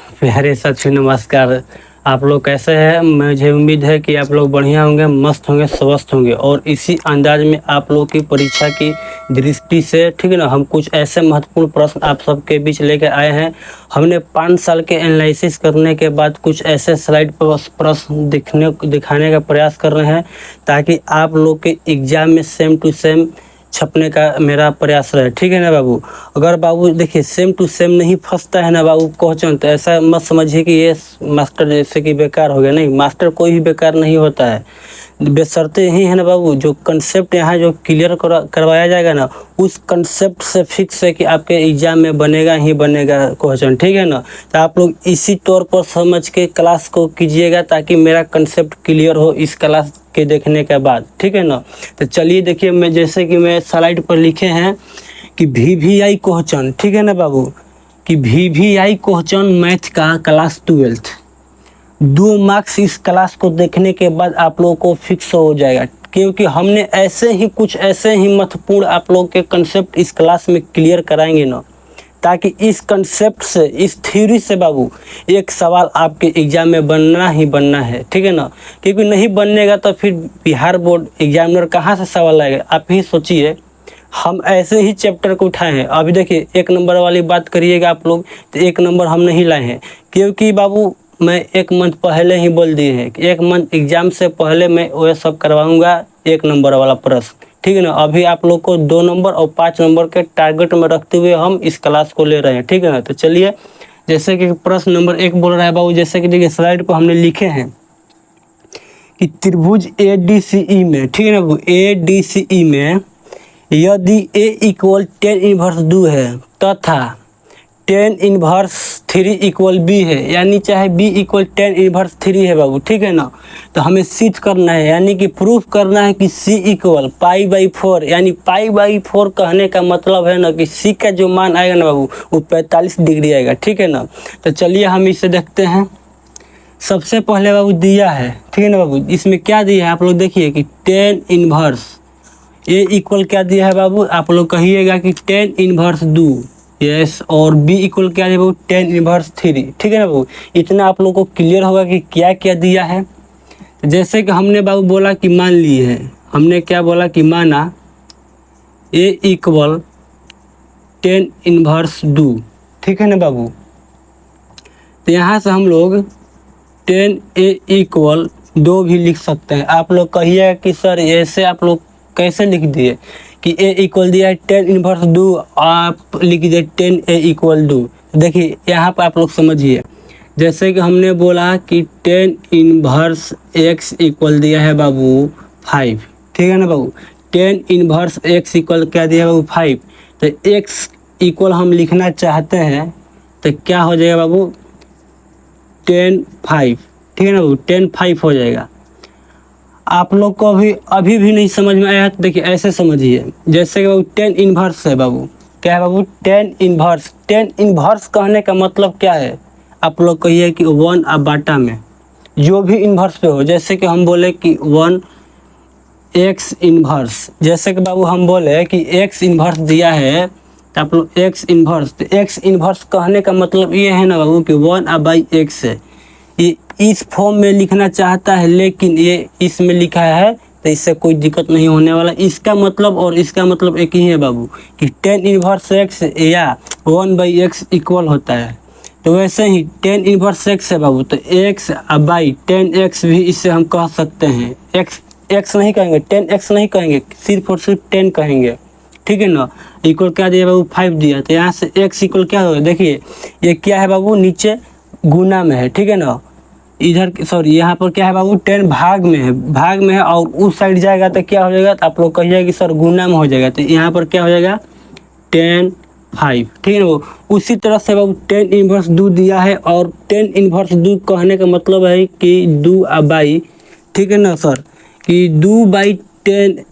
प्यारे साथियों नमस्कार। आप लोग कैसे हैं? मुझे उम्मीद है कि आप लोग बढ़िया होंगे, मस्त होंगे, स्वस्थ होंगे और इसी अंदाज में आप लोग की परीक्षा की दृष्टि से, ठीक है ना, हम कुछ ऐसे महत्वपूर्ण प्रश्न आप सबके बीच लेकर आए हैं। हमने 5 साल के एनालिसिस करने के बाद कुछ ऐसे स्लाइड पर प्रश्न दिखाने का प्रयास कर रहे हैं ताकि आप लोग के एग्जाम में सेम टू सेम छपने का मेरा प्रयास रहे, ठीक है ना बाबू। अगर बाबू देखिए सेम टू सेम नहीं फंसता है ना बाबू क्वेश्चन, तो ऐसा मत समझिए कि ये मास्टर जैसे कि बेकार हो गया। नहीं, मास्टर कोई भी बेकार नहीं होता है, बेशर्ते यही है ना बाबू, जो कंसेप्ट यहाँ जो क्लियर करवाया जाएगा ना, उस कंसेप्ट से फिक्स है कि आपके एग्जाम में बनेगा ही बनेगा क्वेश्चन, ठीक है ना। तो आप लोग इसी तौर पर समझ के क्लास को कीजिएगा ताकि मेरा कंसेप्ट क्लियर हो इस क्लास के देखने के बाद, ठीक है ना। तो चलिए देखिए, मैं जैसे कि मैं स्लाइड पर लिखे हैं कि VVI क्वेश्चन, ठीक है ना बाबू, कि VVI क्वेश्चन मैथ का क्लास 12th 2 मार्क्स इस क्लास को देखने के बाद आप लोगों को फिक्स हो जाएगा, क्योंकि हमने ऐसे ही महत्वपूर्ण आप लोग के कंसेप्ट इस क्लास में क्लियर कराएंगे ना, ताकि इस कंसेप्ट से, इस थ्योरी से बाबू एक सवाल आपके एग्जाम में बनना ही बनना है, ठीक है ना। क्योंकि नहीं बनेगा तो फिर बिहार बोर्ड एग्जामिनर कहाँ से सवाल लाएगा, आप ही सोचिए। हम ऐसे ही चैप्टर को उठाए हैं। अभी देखिए 1 नंबर वाली बात करिएगा आप लोग, तो 1 नंबर हम नहीं लाए हैं, क्योंकि बाबू मैं 1 मंथ पहले ही बोल दिए हैं कि 1 मंथ एग्जाम से पहले मैं वह सब करवाऊंगा 1 नंबर वाला प्रश्न, ठीक है ना। अभी आप लोग को 2 नंबर और 5 नंबर के टारगेट में रखते हुए हम इस क्लास को ले रहे हैं, ठीक है ना। तो चलिए, जैसे कि प्रश्न नंबर 1 बोल रहा है बाबू, जैसे कि देखिए स्लाइड पर हमने लिखे हैं कि त्रिभुज ADCE में, ठीक है ना बाबू, ADCE में यदि A इक्वल 10 इनवर्स 2 है तथा 10 इनवर्स 3 इक्वल B है, यानी चाहे B इक्वल 10 इनवर्स 3 है बाबू, ठीक है ना। तो हमें सिद्ध करना है, यानी कि प्रूफ करना है कि C इक्वल π/4, यानी π/4 कहने का मतलब है ना कि C का जो मान आएगा ना बाबू वो 45 डिग्री आएगा, ठीक है ना। तो चलिए हम इसे देखते हैं। सबसे पहले बाबू दिया है, ठीक है ना बाबू, इसमें क्या दिया है आप लोग देखिए कि 10 इनवर्स A इक्वल क्या दिया है बाबू, आप लोग कहिएगा कि 10 इनवर्स 2, यस, और B इक्वल क्या है बाबू 10 इनवर्स 3, ठीक है ना बाबू। इतना आप लोग को क्लियर होगा कि क्या क्या दिया है। जैसे कि हमने बाबू बोला कि मान लिए है, हमने क्या बोला कि माना A इक्वल 10 इनवर्स 2, ठीक है ना बाबू। तो यहाँ से हम लोग 10A इक्वल 2 भी लिख सकते हैं। आप लोग कहिएगा कि सर ऐसे आप लोग कैसे लिख दिए कि A इक्वल दिया है 10 इनवर्स 2, आप लिख दिए 10A इक्वल 2। देखिए यहाँ पर आप लोग समझिए, जैसे कि हमने बोला कि 10 इनवर्स X इक्वल दिया है बाबू 5, ठीक है ना बाबू। 10 इनवर्स X इक्वल क्या दिया है बाबू 5, तो X इक्वल हम लिखना चाहते हैं तो क्या हो जाएगा बाबू 10 5, ठीक है ना बाबू, 10 5 हो जाएगा। आप लोग को अभी भी नहीं समझ में आया तो देखिए ऐसे समझिए, जैसे कि बाबू 10 इनवर्स है बाबू, क्या है बाबू 10 इनवर्स। 10 इनवर्स कहने का मतलब क्या है, आप लोग कहिए कि 1/बाटा में जो भी इन्वर्स पे हो। जैसे कि हम बोले कि 1x इन्वर्स, जैसे कि बाबू हम बोले कि x इन्वर्स दिया है तो आप लोग x इन्वर्स, तो x इन्वर्स कहने का मतलब ये है ना बाबू कि 1/x है। ये इस फॉर्म में लिखना चाहता है, लेकिन ये इसमें लिखा है तो इससे कोई दिक्कत नहीं होने वाला। इसका मतलब और इसका मतलब एक ही है बाबू कि 10 इन्वर्स x या 1/x इक्वल होता है। तो वैसे ही 10 इन्वर्स x है बाबू, तो x/10x भी इससे हम कह सकते हैं। x नहीं कहेंगे, 10x नहीं कहेंगे, सिर्फ और सिर्फ 10 कहेंगे, ठीक है ना। इक्वल क्या दिया बाबू 5 दिया, तो यहाँ से x इक्वल क्या होगा, देखिए ये क्या है बाबू नीचे गुना में है, ठीक है ना। इधर सॉरी यहाँ पर क्या है बाबू 10 भाग में है और उस साइड जाएगा तो क्या हो जाएगा, तो आप लोग कहिएगा कि सर गुना में हो जाएगा, तो यहाँ पर क्या हो जाएगा 10 5, ठीक है ना वो। उसी तरह से बाबू 10 इनवर्स 2 दिया है, और 10 इनवर्स 2 कहने का मतलब है कि 2/, ठीक है ना सर, कि 2/10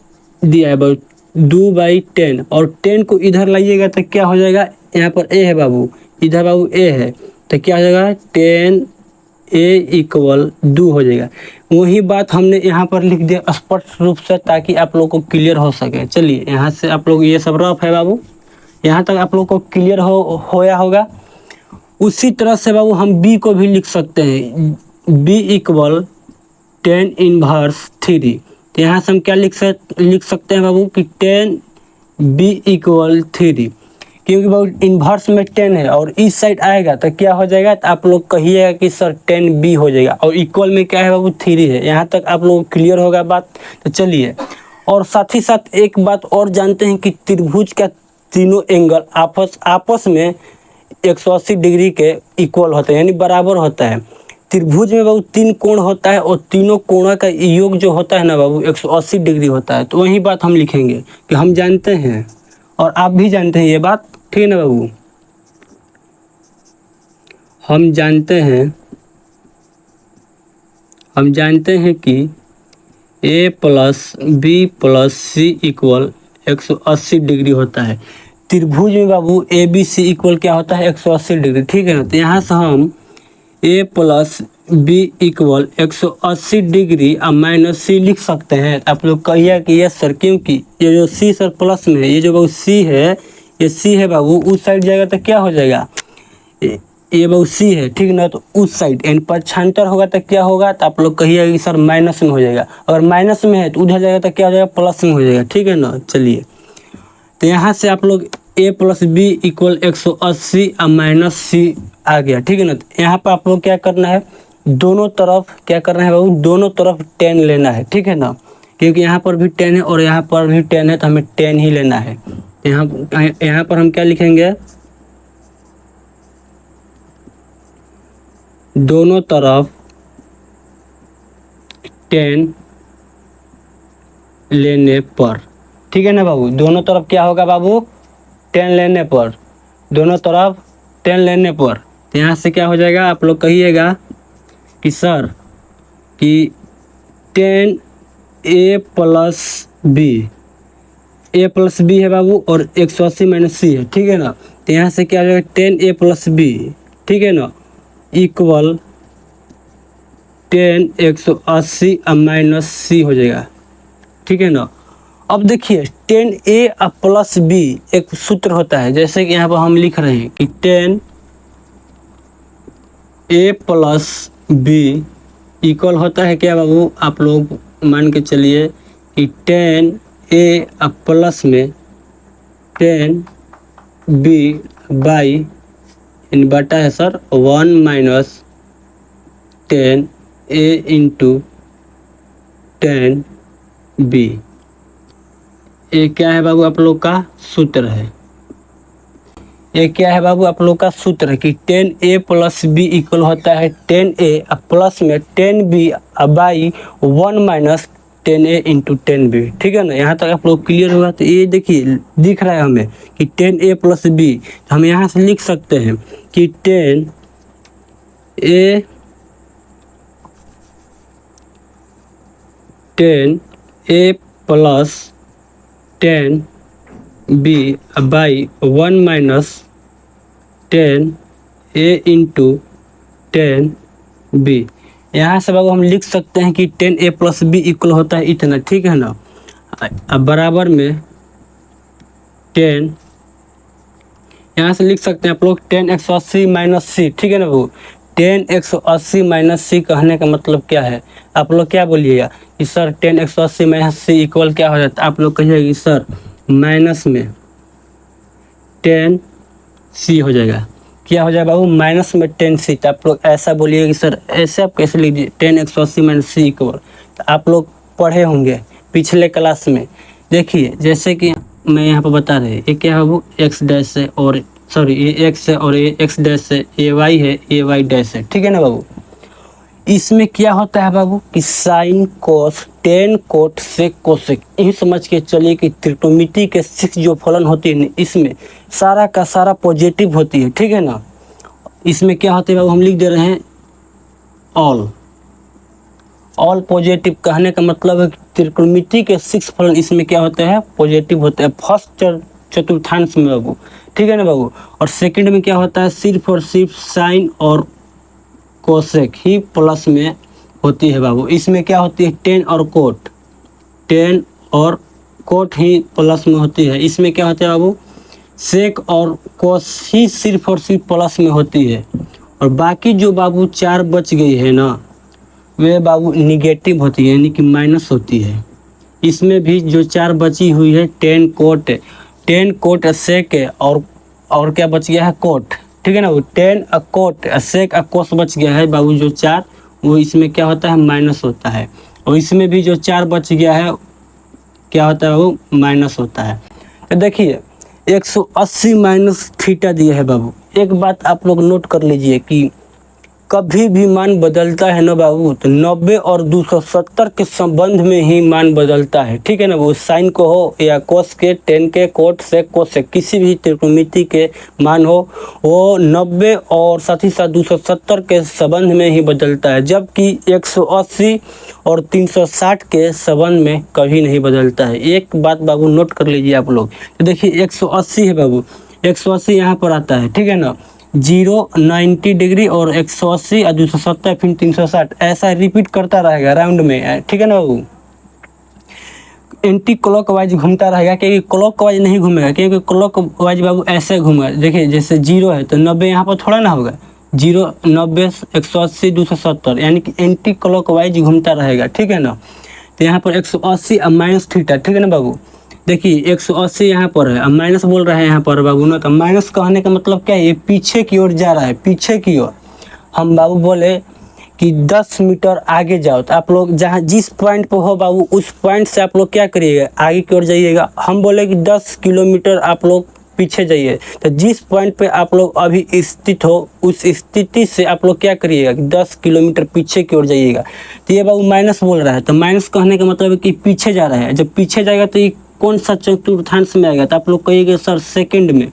दिया है बाबू, 2/10, और 10 को इधर लाइएगा तो क्या हो जाएगा, यहाँ पर a है बाबू, इधर बाबू a है, तो क्या हो जाएगा 10A इक्वल 2 हो जाएगा। वही बात हमने यहाँ पर लिख दिया स्पष्ट रूप से ताकि आप लोग को क्लियर हो सके। चलिए यहाँ से आप लोग, ये सब रफ है बाबू, यहाँ तक आप लोग को क्लियर होया होगा। उसी तरह से बाबू हम b को भी लिख सकते हैं, b इक्वल 10 इनवर्स 3। तो यहाँ से हम क्या लिख सकते हैं बाबू कि 10 b इक्वल 3, क्योंकि बाबू इन्वर्स में 10 है और इस साइड आएगा तो क्या हो जाएगा, तो आप लोग कहिएगा कि सर 10b हो जाएगा, और इक्वल में क्या है बाबू 3 है। यहाँ तक आप लोग क्लियर होगा बात। तो चलिए, और साथ ही साथ एक बात और जानते हैं कि त्रिभुज का तीनों एंगल आपस में 180 डिग्री के इक्वल होते हैं, यानी बराबर होता है। त्रिभुज में बाबू 3 कोण होता है और तीनों कोणों का योग जो होता है ना बाबू 180 डिग्री होता है। तो वही बात हम लिखेंगे कि हम जानते हैं और आप भी जानते हैं ये बात, ठीक है ना बाबू। हम जानते हैं कि a plus b plus c equal 180 degree होता है। त्रिभुज में बाबू ए बी सी इक्वल क्या होता है, 180 डिग्री, ठीक है ना। तो यहाँ से हम a plus b equal 180 degree और माइनस सी लिख सकते हैं। आप लोग कहिए कि यस सर, क्योंकि ये जो सी सर प्लस में है, ये जो बाबू सी है, ये सी है बाबू, उस साइड जाएगा तो क्या हो जाएगा, ये बाबू सी है, ठीक ना। तो उस साइड एंड पक्षांतर होगा तो क्या होगा, तो आप लोग कहिए कि सर माइनस में हो जाएगा। अगर माइनस में है तो उधर जाएगा तो क्या हो जाएगा, प्लस में हो जाएगा, ठीक है ना। चलिए, तो यहाँ से आप लोग a प्लस बी इक्वल 180 और माइनस सी आ गया, ठीक है ना। तो यहाँ पर आप लोग क्या करना है, दोनों तरफ क्या करना है बाबू, दोनों तरफ 10 लेना है, ठीक है ना, क्योंकि यहाँ पर भी 10 है और यहाँ पर भी 10 है, तो हमें 10 ही लेना है। यहाँ पर हम क्या लिखेंगे, दोनों तरफ 10 लेने पर, ठीक है ना बाबू। दोनों तरफ क्या होगा बाबू, 10 लेने पर, दोनों तरफ 10 लेने पर। तो यहाँ से क्या हो जाएगा, आप लोग कहिएगा कि सर कि 10 a प्लस बी है बाबू और 180 माइनस सी है, ठीक है ना। तो यहाँ से क्या हो जाएगा, 10 a प्लस बी, ठीक है ना, इक्वल 10 180 और माइनस सी हो जाएगा, ठीक है ना। अब देखिए 10a प्लस बी एक सूत्र होता है, जैसे कि यहाँ पर हम लिख रहे हैं कि 10a प्लस बी इक्वल होता है क्या बाबू, आप लोग मान के चलिए कि 10a प्लस में 10b बाई इन बटा है sir 1 minus 10a into 10b। ये क्या है बाबू आप लोग का सूत्र है, ये क्या है बाबू आप लोग का सूत्र है कि 10a प्लस बी इक्वल होता है 10a प्लस में 10b by 1 minus 10a into 10b, ठीक है ना। यहाँ तक आप लोग क्लियर होगा। तो ये देखिए दिख रहा है हमें कि 10a प्लस बी, तो हम यहाँ से लिख सकते हैं कि 10a plus 10b by 1 minus 10a into 10b। यहाँ से बाबू हम लिख सकते हैं कि 10a प्लस बी इक्वल होता है इतना, ठीक है ना। अब बराबर में 10, यहाँ से लिख सकते हैं आप लोग 10 180 माइनस सी, ठीक है ना बाबू। 10 180 माइनस सी कहने का मतलब क्या है, आप लोग क्या बोलिएगा कि सर 10 180 माइनस सी इक्वल क्या हो जाता है, आप लोग कहिएगा कि सर माइनस में 10 सी हो जाएगा। क्या हो जाएगा बाबू, माइनस में 10 सी। तो आप लोग ऐसा बोलिएगा कि सर ऐसे आप कैसे लिख दीजिए 10 180 माइनस सी इक्वल। तो आप लोग पढ़े होंगे पिछले क्लास में, देखिए जैसे कि मैं यहाँ पर बता रहे, ये क्या है बाबू, एक्स डैश है और सॉरी ये एक्स है और ये एक्स डैश है, ए वाई है, ए वाई डैश है, ठीक है ना बाबू। इसमें क्या होता है बाबू कि sine cos tan cot sec cosec, यही समझ के चलिए कि त्रिकोणमिति के 6 जो फलन होती है इसमें सारा का सारा पॉजिटिव होती है, ठीक है ना। इसमें क्या होता है बाबू, हम लिख दे रहे हैं ऑल पॉजिटिव। कहने का मतलब है कि त्रिकोणमिति के 6 फलन इसमें क्या होते हैं, पॉजिटिव होते हैं फर्स्ट चतुर्थांश में बाबू, ठीक है ना बाबू। और सेकंड में क्या होता है, सिर्फ और सिर्फ साइन और कोसेक ही प्लस में होती है बाबू। इसमें क्या होती है, टेन और कोट ही प्लस में होती है। इसमें क्या होता है बाबू, सेक और कोस ही सिर्फ और सिर्फ प्लस में होती है, और बाकी जो बाबू 4 बच गई है ना, वे बाबू निगेटिव होती है, यानी कि माइनस होती है। इसमें भी जो 4 बची हुई है, टेन कोट सेक और क्या बच गया है, कोट, ठीक है ना। वो 10 कोट सेक कोस बच गया है बाबू, जो 4, वो इसमें क्या होता है, माइनस होता है। और इसमें भी जो 4 बच गया है, क्या होता है, वो माइनस होता है। तो देखिए 180 माइनस थीटा दिया है बाबू। एक बात आप लोग नोट कर लीजिए कि कभी भी मान बदलता है ना बाबू, तो 90 और 270 के संबंध में ही मान बदलता है, ठीक है ना। वो साइन को हो या कोस के, टेन के, कोट से, कोस से, किसी भी त्रिकोणमिति के मान हो, वो 90 और साथ ही साथ 270 के संबंध में ही बदलता है, जबकि 180 और 360 के संबंध में कभी नहीं बदलता है। एक बात बाबू नोट कर लीजिए आप लोग। तो देखिए 180 है बाबू, 180 यहाँ पर आता है, ठीक है ना। 0, 90 डिग्री और 180 और 270 फिर 360, ऐसा रिपीट करता रहेगा राउंड में, ठीक है ना बाबू। एंटी क्लॉक वाइज घूमता रहेगा, क्योंकि क्लॉक वाइज नहीं घूमेगा, क्योंकि क्लॉक वाइज बाबू ऐसे घूमेगा। देखिए जैसे 0 है तो 90 यहाँ पर थोड़ा ना होगा, 0, 90, 180, 270, यानी कि एंटी क्लॉक वाइज घूमता रहेगा, ठीक है ना। तो यहाँ पर 180 और माइनस थीटा, ठीक है ना बाबू। देखिए 180 यहाँ पर है, अब माइनस बोल रहा है यहाँ पर बाबू ना, तो माइनस कहने का मतलब क्या है, ये पीछे की ओर जा रहा है, पीछे की ओर। हम बाबू बोले कि 10 मीटर आगे जाओ, तो आप लोग जहाँ जिस पॉइंट पे हो बाबू, उस पॉइंट से आप लोग क्या करिएगा, आगे की ओर जाइएगा। हम बोले कि 10 किलोमीटर आप लोग पीछे जाइए, तो जिस पॉइंट पे आप लोग अभी स्थित हो, उस स्थिति से आप लोग क्या करिएगा कि 10 किलोमीटर पीछे की ओर जाइएगा। तो ये बाबू माइनस बोल रहा है, तो माइनस कहने का मतलब है कि पीछे जा रहा है। जब पीछे जाएगा तो ये कौन सा चतुर्थांश में आएगा, तो आप लोग कहिएगा सर सेकंड में।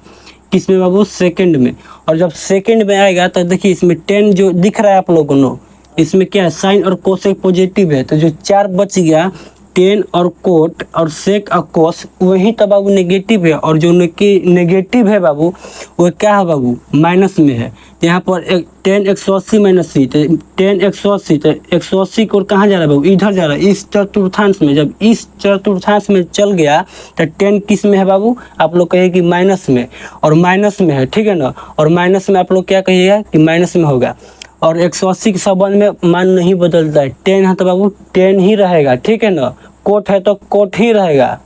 किस में बाबू, सेकंड में। और जब सेकंड में आएगा तो देखिए इसमें 10 जो दिख रहा है आप लोगों को, इसमें क्या है, साइन और कोसेक पॉजिटिव है, तो जो 4 बच गया, 10 और कोट और सेक और कोस, वही तो बाबू नेगेटिव है। और जो नेगेटिव है बाबू, वो क्या है बाबू, माइनस में है। यहाँ पर 10 180 माइनस सी, तो 10 180, तो 180 को कहाँ जा रहा है बाबू, इधर जा रहा है, इस चतुर्थांश में। जब इस चतुर्थांश में चल गया तो 10 किस में है बाबू, आप लोग कहिए कि माइनस में, और माइनस में है, ठीक है ना। और माइनस में आप लोग क्या कहिएगा कि माइनस में होगा। और 180 के संबंध में मान नहीं बदलता है, 10 है तो बाबू 10 ही रहेगा, ठीक है ना। कोट है तो कोट ही रहेगा,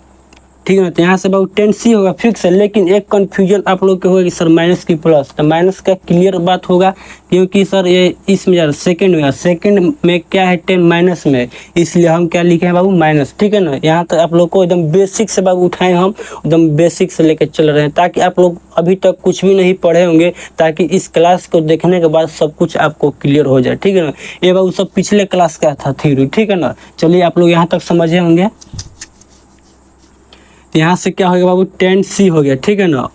ठीक है ना। तो यहाँ से बाबू 10C होगा फिक्स है। लेकिन एक कन्फ्यूजन आप लोग के होगा कि सर माइनस की प्लस, तो माइनस का क्लियर बात होगा, क्योंकि सर ये इसमें जा रहा है सेकेंड में, सेकेंड में क्या है 10 माइनस में, इसलिए हम क्या लिखे हैं बाबू, माइनस, ठीक है ना। यहाँ तक आप लोग को एकदम बेसिक से बाबू उठाए, हम एकदम बेसिक से लेकर चल रहे हैं, ताकि आप लोग अभी तक कुछ भी नहीं पढ़े होंगे, ताकि इस क्लास को देखने के बाद सब कुछ आपको क्लियर हो जाए, ठीक है ना। ये बाबू सब पिछले क्लास का था थ्योरी, ठीक है ना। चलिए आप लोग यहाँ तक समझे होंगे। यहाँ से क्या हो गया बाबू, 10C हो गया, ठीक है ना।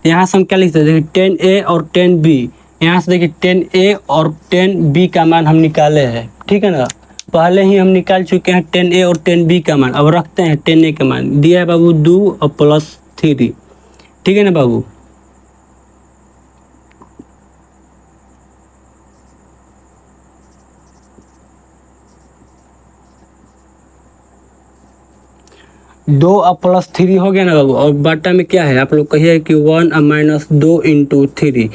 यहाँ से हम क्या लिखते हैं, देखिए 10A और 10B। यहाँ से देखिए 10A और 10B का मान हम निकाले हैं, ठीक है ना। पहले ही हम निकाल चुके हैं 10A और 10B का मान। अब रखते हैं 10A का मान, दिया है बाबू 2 और +3, ठीक है ना बाबू। दो और +3 हो गया ना बाबू। और बाटा में क्या है, आप लोग कहिए कि 1 और -2 × 3,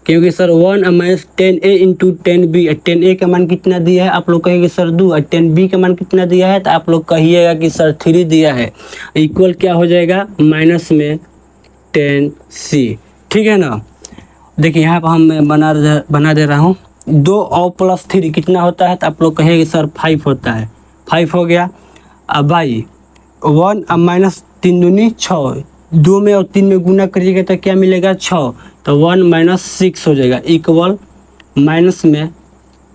क्योंकि सर 1 और -10A × 10B, 10A का मान कितना दिया है, आप लोग कहिएगा सर 2, और 10B का मान कितना दिया है, तो आप लोग कहिएगा कि सर 3 दिया है। इक्वल क्या हो जाएगा, माइनस में 10C, ठीक है ना। देखिए यहाँ पर हम बना दे रहा हूँ। 2 और +3 कितना होता है, तो आप लोग कहेंगे सर 5 होता है, 5 हो गया। अब भाई 1 और -3 दूनी 6, 2 में और 3 में गुना करिएगा तो क्या मिलेगा, 6, तो 1 - 6 हो जाएगा, इक्वल माइनस में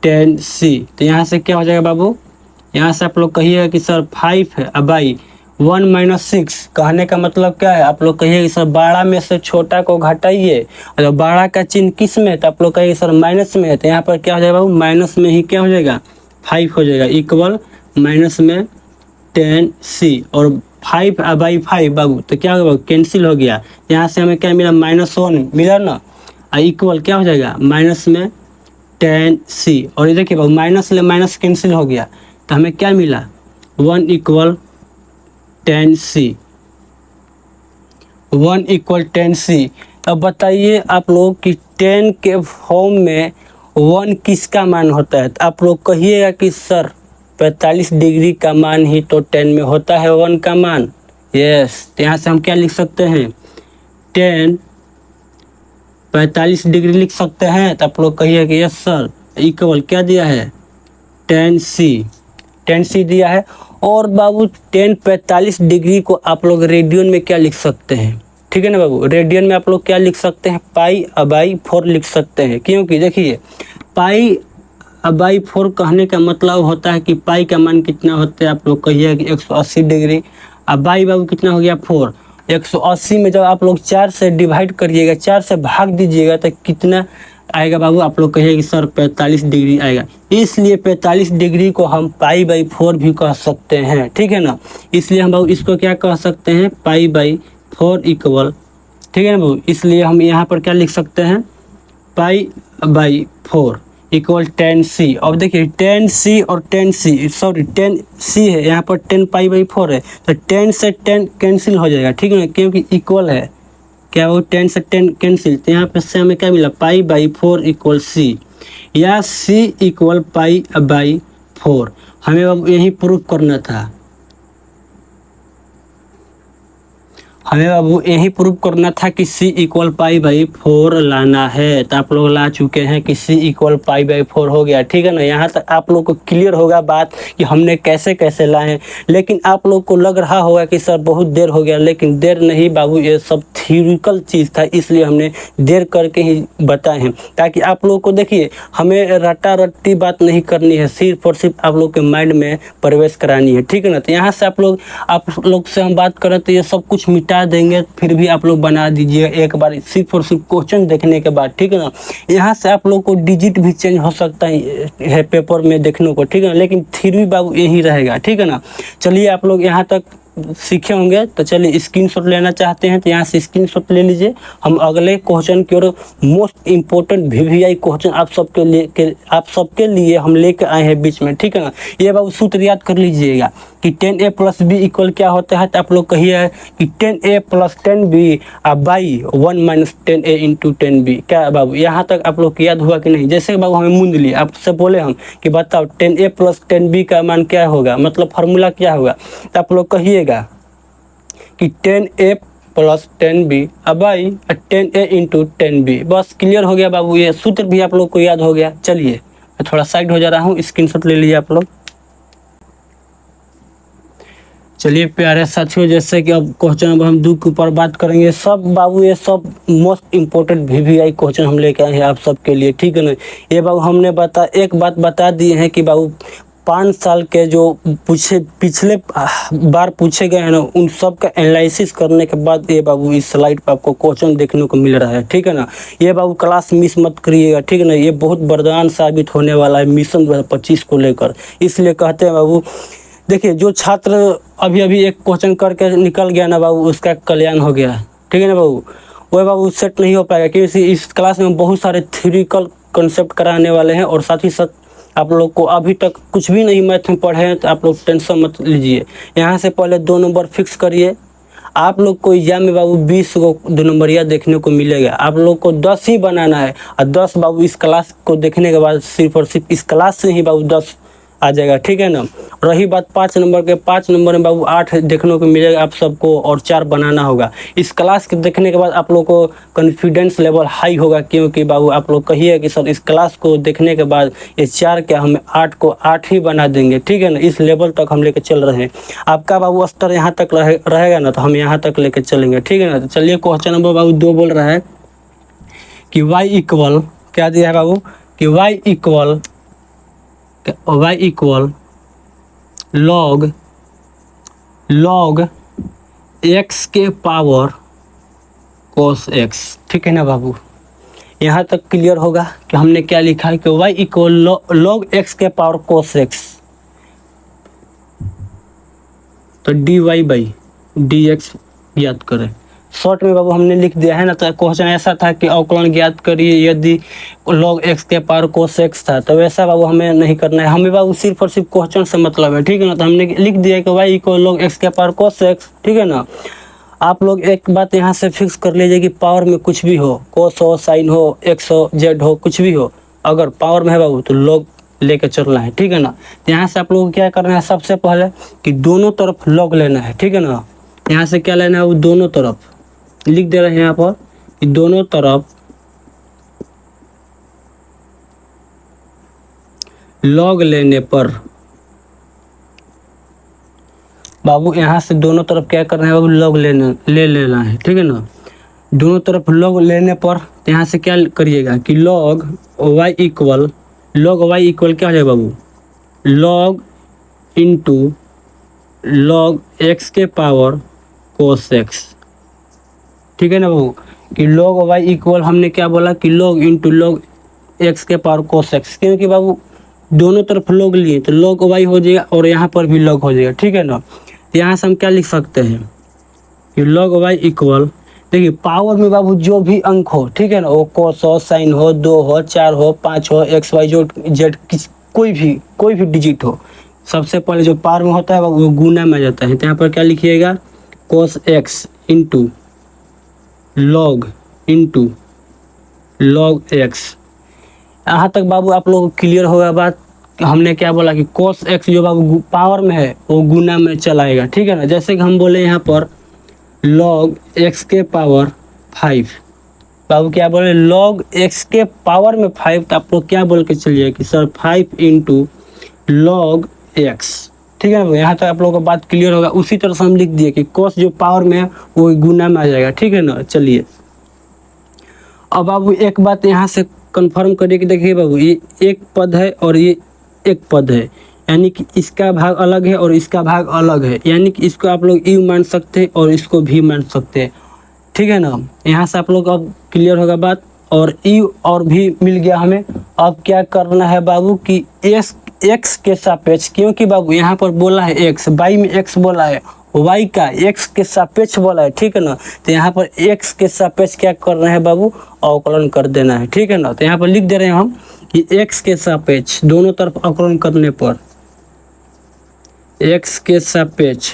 10C। तो यहाँ से क्या हो जाएगा बाबू, यहाँ से आप लोग कहिएगा कि सर 5 है। अब भाई 1 - 6 कहने का मतलब क्या है, आप लोग कहिए कि सर बड़ा में से छोटा को घटाइए, और बड़ा का चिन्ह किस में है, तो आप लोग कहिए सर माइनस में है, तो यहाँ पर क्या हो जाएगा बाबू, माइनस में ही क्या हो जाएगा, 5 हो जाएगा, इक्वल माइनस में 10C। और 5 बाई 5 बाबू, तो क्या होगा, कैंसिल हो गया। यहाँ से हमें क्या मिला, -1 मिला ना, इक्वल क्या हो जाएगा, माइनस में 10C। और ये देखिए बाबू माइनस ले माइनस कैंसिल हो गया, तो हमें क्या मिला, 1 = 10C। 1 equal 10c। अब बताइए आप लोग कि 10 के फॉर्म में 1 किसका मान होता है? तो आप लोग कहिएगा कि सर 45 डिग्री का मान ही तो 10 में होता है 1 का मान। यस, तो यहाँ से हम क्या लिख सकते हैं? 10 45 डिग्री लिख सकते हैं। तो आप लोग कहिए कि यस सर, इक्वल क्या दिया है? 10c दिया है। और बाबू 10 45 डिग्री को आप लोग रेडियन में क्या लिख सकते हैं? ठीक है ना बाबू, रेडियन में आप लोग क्या लिख सकते हैं? π/4 लिख सकते हैं। क्योंकि देखिए π/4 कहने का मतलब होता है कि पाई का मान कितना होता है? आप लोग कहिए कि 180 डिग्री। अब बाई बाबू कितना हो गया? 4। 180 में जब आप लोग 4 से डिवाइड करिएगा, 4 से भाग दीजिएगा तो कितना आएगा बाबू? आप लोग कहिए कि सर 45 डिग्री आएगा। इसलिए 45 डिग्री को हम π/4 भी कह सकते हैं। ठीक है ना, इसलिए हम बाबू इसको क्या कह सकते हैं? π/4 इक्वल, ठीक है ना बाबू, इसलिए हम यहाँ पर क्या लिख सकते हैं? π/4 इक्वल 10c। अब देखिए 10c और 10c, सॉरी 10c है यहाँ पर, 10 π/4 है, तो 10 से 10 कैंसिल हो जाएगा। ठीक है ना, क्योंकि इक्वल है। क्या वो 10 से 10 कैंसिल, तो यहाँ पर से हमें क्या मिला? π/4 इक्वल c, या c इक्वल π/4। हमें अब यही प्रूफ करना था, हमें बाबू यही प्रूव करना था कि c इक्वल π/4 लाना है। तो आप लोग ला चुके हैं कि c इक्वल π/4 हो गया। ठीक है ना, यहाँ तक आप लोग को क्लियर होगा बात कि हमने कैसे कैसे लाए हैं। लेकिन आप लोग को लग रहा होगा कि सर बहुत देर हो गया, लेकिन देर नहीं बाबू, ये सब थ्योरिकल चीज़ था, इसलिए हमने देर करके ही बताए हैं, ताकि आप लोग को देखिए हमें रट्टा रट्टी बात नहीं करनी है, सिर्फ और सिर्फ आप लोग के माइंड में प्रवेश करानी है। ठीक है ना, तो यहाँ से आप लोग से हम बात करें तो ये सब कुछ मिटा देंगे, फिर भी आप लोग बना दीजिए एक बार, सिर्फ और सिर्फ क्वेश्चन देखने के बाद। ठीक है ना, यहाँ से आप लोग को डिजिट भी चेंज हो सकता है पेपर में देखने को। ठीक है ना, लेकिन थ्योरी बाबू यही रहेगा। ठीक है ना, चलिए आप लोग यहाँ तक सीखे होंगे, तो चलिए स्क्रीनशॉट लेना चाहते हैं तो यहाँ से स्क्रीनशॉट ले लीजिए। हम अगले क्वेश्चन की ओर, मोस्ट इम्पोर्टेंट VVI क्वेश्चन आप सबके लिए हम लेके आए हैं बीच में। ठीक है ना, ये बाबू सूत्र याद कर लीजिएगा कि 10a + b इक्वल क्या होता है? तो आप लोग कहिए कि 10a + 10b by 1 - 10a × 10b। क्या बाबू यहाँ तक आप लोग को याद हुआ कि नहीं? जैसे बाबू हमें मूंद लिए, आपसे बोले हम कि बताओ 10a + 10b का मान क्या होगा, मतलब फार्मूला क्या होगा? तो आप लोग कहिएगा कि 10a + 10b by 10a × 10b। बस क्लियर हो गया बाबू, ये सूत्र भी आप लोग को याद हो गया। चलिए मैं थोड़ा साइड हो जा रहा हूँ, स्क्रीनशॉट ले लीजिए आप लोग। चलिए प्यारे साथियों, जैसे कि अब क्वेश्चन अब हम 2 के ऊपर बात करेंगे। सब बाबू ये सब मोस्ट इम्पोर्टेंट VVI क्वेश्चन हम लेके आए हैं आप सबके लिए। ठीक है ना, ये बाबू हमने एक बात बता दिए हैं कि बाबू 5 साल के जो पिछले बार पूछे गए हैं ना, उन सब का एनालिसिस करने के बाद ये बाबू इस स्लाइड पर आपको क्वेश्चन देखने को मिल रहा है। ठीक है ना, ये बाबू क्लास मिस मत करिएगा। ठीक है ना, ये बहुत वरदान साबित होने वाला है मिशन 2025 को लेकर, इसलिए कहते हैं बाबू देखिए जो छात्र अभी एक क्वेश्चन करके निकल गया ना बाबू, उसका कल्याण हो गया। ठीक है ना बाबू, वो बाबू सेट नहीं हो पाएगा, क्योंकि इस क्लास में बहुत सारे थ्योरिकल कॉन्सेप्ट कराने वाले हैं, और साथ ही साथ आप लोग को अभी तक कुछ भी नहीं मैथ में पढ़े हैं तो आप लोग टेंशन मत लीजिए। यहाँ से पहले 2 नंबर फिक्स करिए। आप लोग को एग्जाम में बाबू 20 को 2 नंबरिया देखने को मिलेगा। आप लोग को 10 ही बनाना है, और 10 बाबू इस क्लास को देखने के बाद सिर्फ और सिर्फ इस क्लास से ही बाबू 10 आ जाएगा। ठीक है ना, रही बात 5 नंबर के, 5 नंबर में बाबू 8 देखने को मिलेगा आप सबको, और 4 बनाना होगा। इस क्लास के देखने के बाद आप लोग को कॉन्फिडेंस लेवल हाई होगा, क्योंकि बाबू आप लोग कहिए कि सर इस क्लास को देखने के बाद ये 4 क्या, हमें 8 को 8 ही बना देंगे। ठीक है ना, इस लेवल तक हम लेके चल रहे हैं। आपका बाबू स्तर यहाँ तक रहेगा ना, तो हम यहाँ तक लेके चलेंगे। ठीक है ना, तो चलिए क्वेश्चन नंबर बाबू 2 बोल रहा है कि y इक्वल क्या दिया है बाबू, कि y इक्वल log x के पावर cos x। ठीक है ना बाबू, यहाँ तक क्लियर होगा कि हमने क्या लिखा है कि y इक्वल log x के पावर cos x, तो dy/dx याद करें। शॉर्ट में बाबू हमने लिख दिया है ना, तो क्वेश्चन ऐसा था कि अवकलन ज्ञात करिए यदि log x के पावर cos x था, तो वैसा बाबू हमें नहीं करना है। हमें बाबू सिर्फ और सिर्फ क्वेश्चन से मतलब है। ठीक है ना, तो हमने लिख दिया कि y इक्वल log x के पावर cos x। ठीक है ना, आप लोग एक बात यहाँ से फिक्स कर लीजिए कि पावर में कुछ भी हो, कोस हो, साइन हो, एक्स हो, जेड हो, कुछ भी हो, अगर पावर में है बाबू तो लॉग लेके चलना है, ठीक है ना। यहाँ से आप लोगों को क्या करना है, सबसे पहले कि दोनों तरफ लॉग लेना है, ठीक है ना। यहाँ से क्या लेना है, वो दोनों तरफ लिख दे रहे हैं यहाँ पर कि दोनों तरफ लॉग लेने पर बाबू यहाँ से दोनों तरफ क्या करना है बाबू, लॉग ले लेना है, ठीक है ना। दोनों तरफ लॉग लेने पर यहाँ से क्या करिएगा कि लॉग वाई इक्वल क्या हो जाएगा बाबू, लॉग इंटू लॉग एक्स के पावर कोस एक्स, ठीक है ना बाबू। कि लॉग वाई इक्वल हमने क्या बोला कि लॉग इंटू लॉग एक्स के पावर कोस एक्स, क्योंकि बाबू दोनों तरफ लॉग लिए तो लॉग वाई हो जाएगा और यहाँ पर भी लॉग हो जाएगा, ठीक है ना। तो यहाँ से हम क्या लिख सकते हैं कि लॉग वाई इक्वल, देखिए पावर में बाबू जो भी अंक हो, ठीक है ना, वो कोस हो, साइन हो, 2 हो, 4 हो, 5 हो, एक्स वाई जो जेड कोई भी डिजिट हो, सबसे पहले जो पावर में होता है वो गुना में जाता है। तो यहाँ पर क्या लिखिएगा, cos x into log x. यहाँ तक बाबू आप लोग को क्लियर होगा बात। हमने क्या बोला कि कोस एक्स जो बाबू पावर में है वो गुना में चलाएगा, ठीक है ना। जैसे कि हम बोले यहाँ पर लॉग एक्स के पावर 5, बाबू क्या बोले लॉग एक्स के पावर में 5, तो आप लोग क्या बोल के चलिए कि सर 5 इंटू लॉग एक्स, ठीक है ना। यहाँ तक आप लोगों को बात क्लियर होगा। उसी तरह से हम लिख दिए कि कोस जो पावर में है वो गुना में आ जाएगा, ठीक है ना। चलिए अब बाबू एक बात यहाँ से कंफर्म करिए कि देखिए बाबू ये एक पद है और ये एक पद है, यानी कि इसका भाग अलग है और इसका भाग अलग है, यानी कि इसको आप लोग यू मान सकते हैं और इसको भी मान सकते हैं, ठीक है ना। यहाँ से आप लोग अब क्लियर होगा बात। और यू और भी मिल गया हमें। अब क्या करना है बाबू कि एक्स के सापेक्ष, क्योंकि बाबू यहाँ पर बोला है एक्स, वाई में एक्स बोला है, वाई का एक्स के सापेक्ष बोला है, ठीक है ना। तो यहाँ पर एक्स के सापेक्ष क्या करना है बाबू, अवकलन कर देना है, ठीक है ना। तो यहाँ पर लिख दे रहे हैं हम कि एक्स के सापेक्ष दोनों तरफ अवकलन करने पर एक्स के सापेक्ष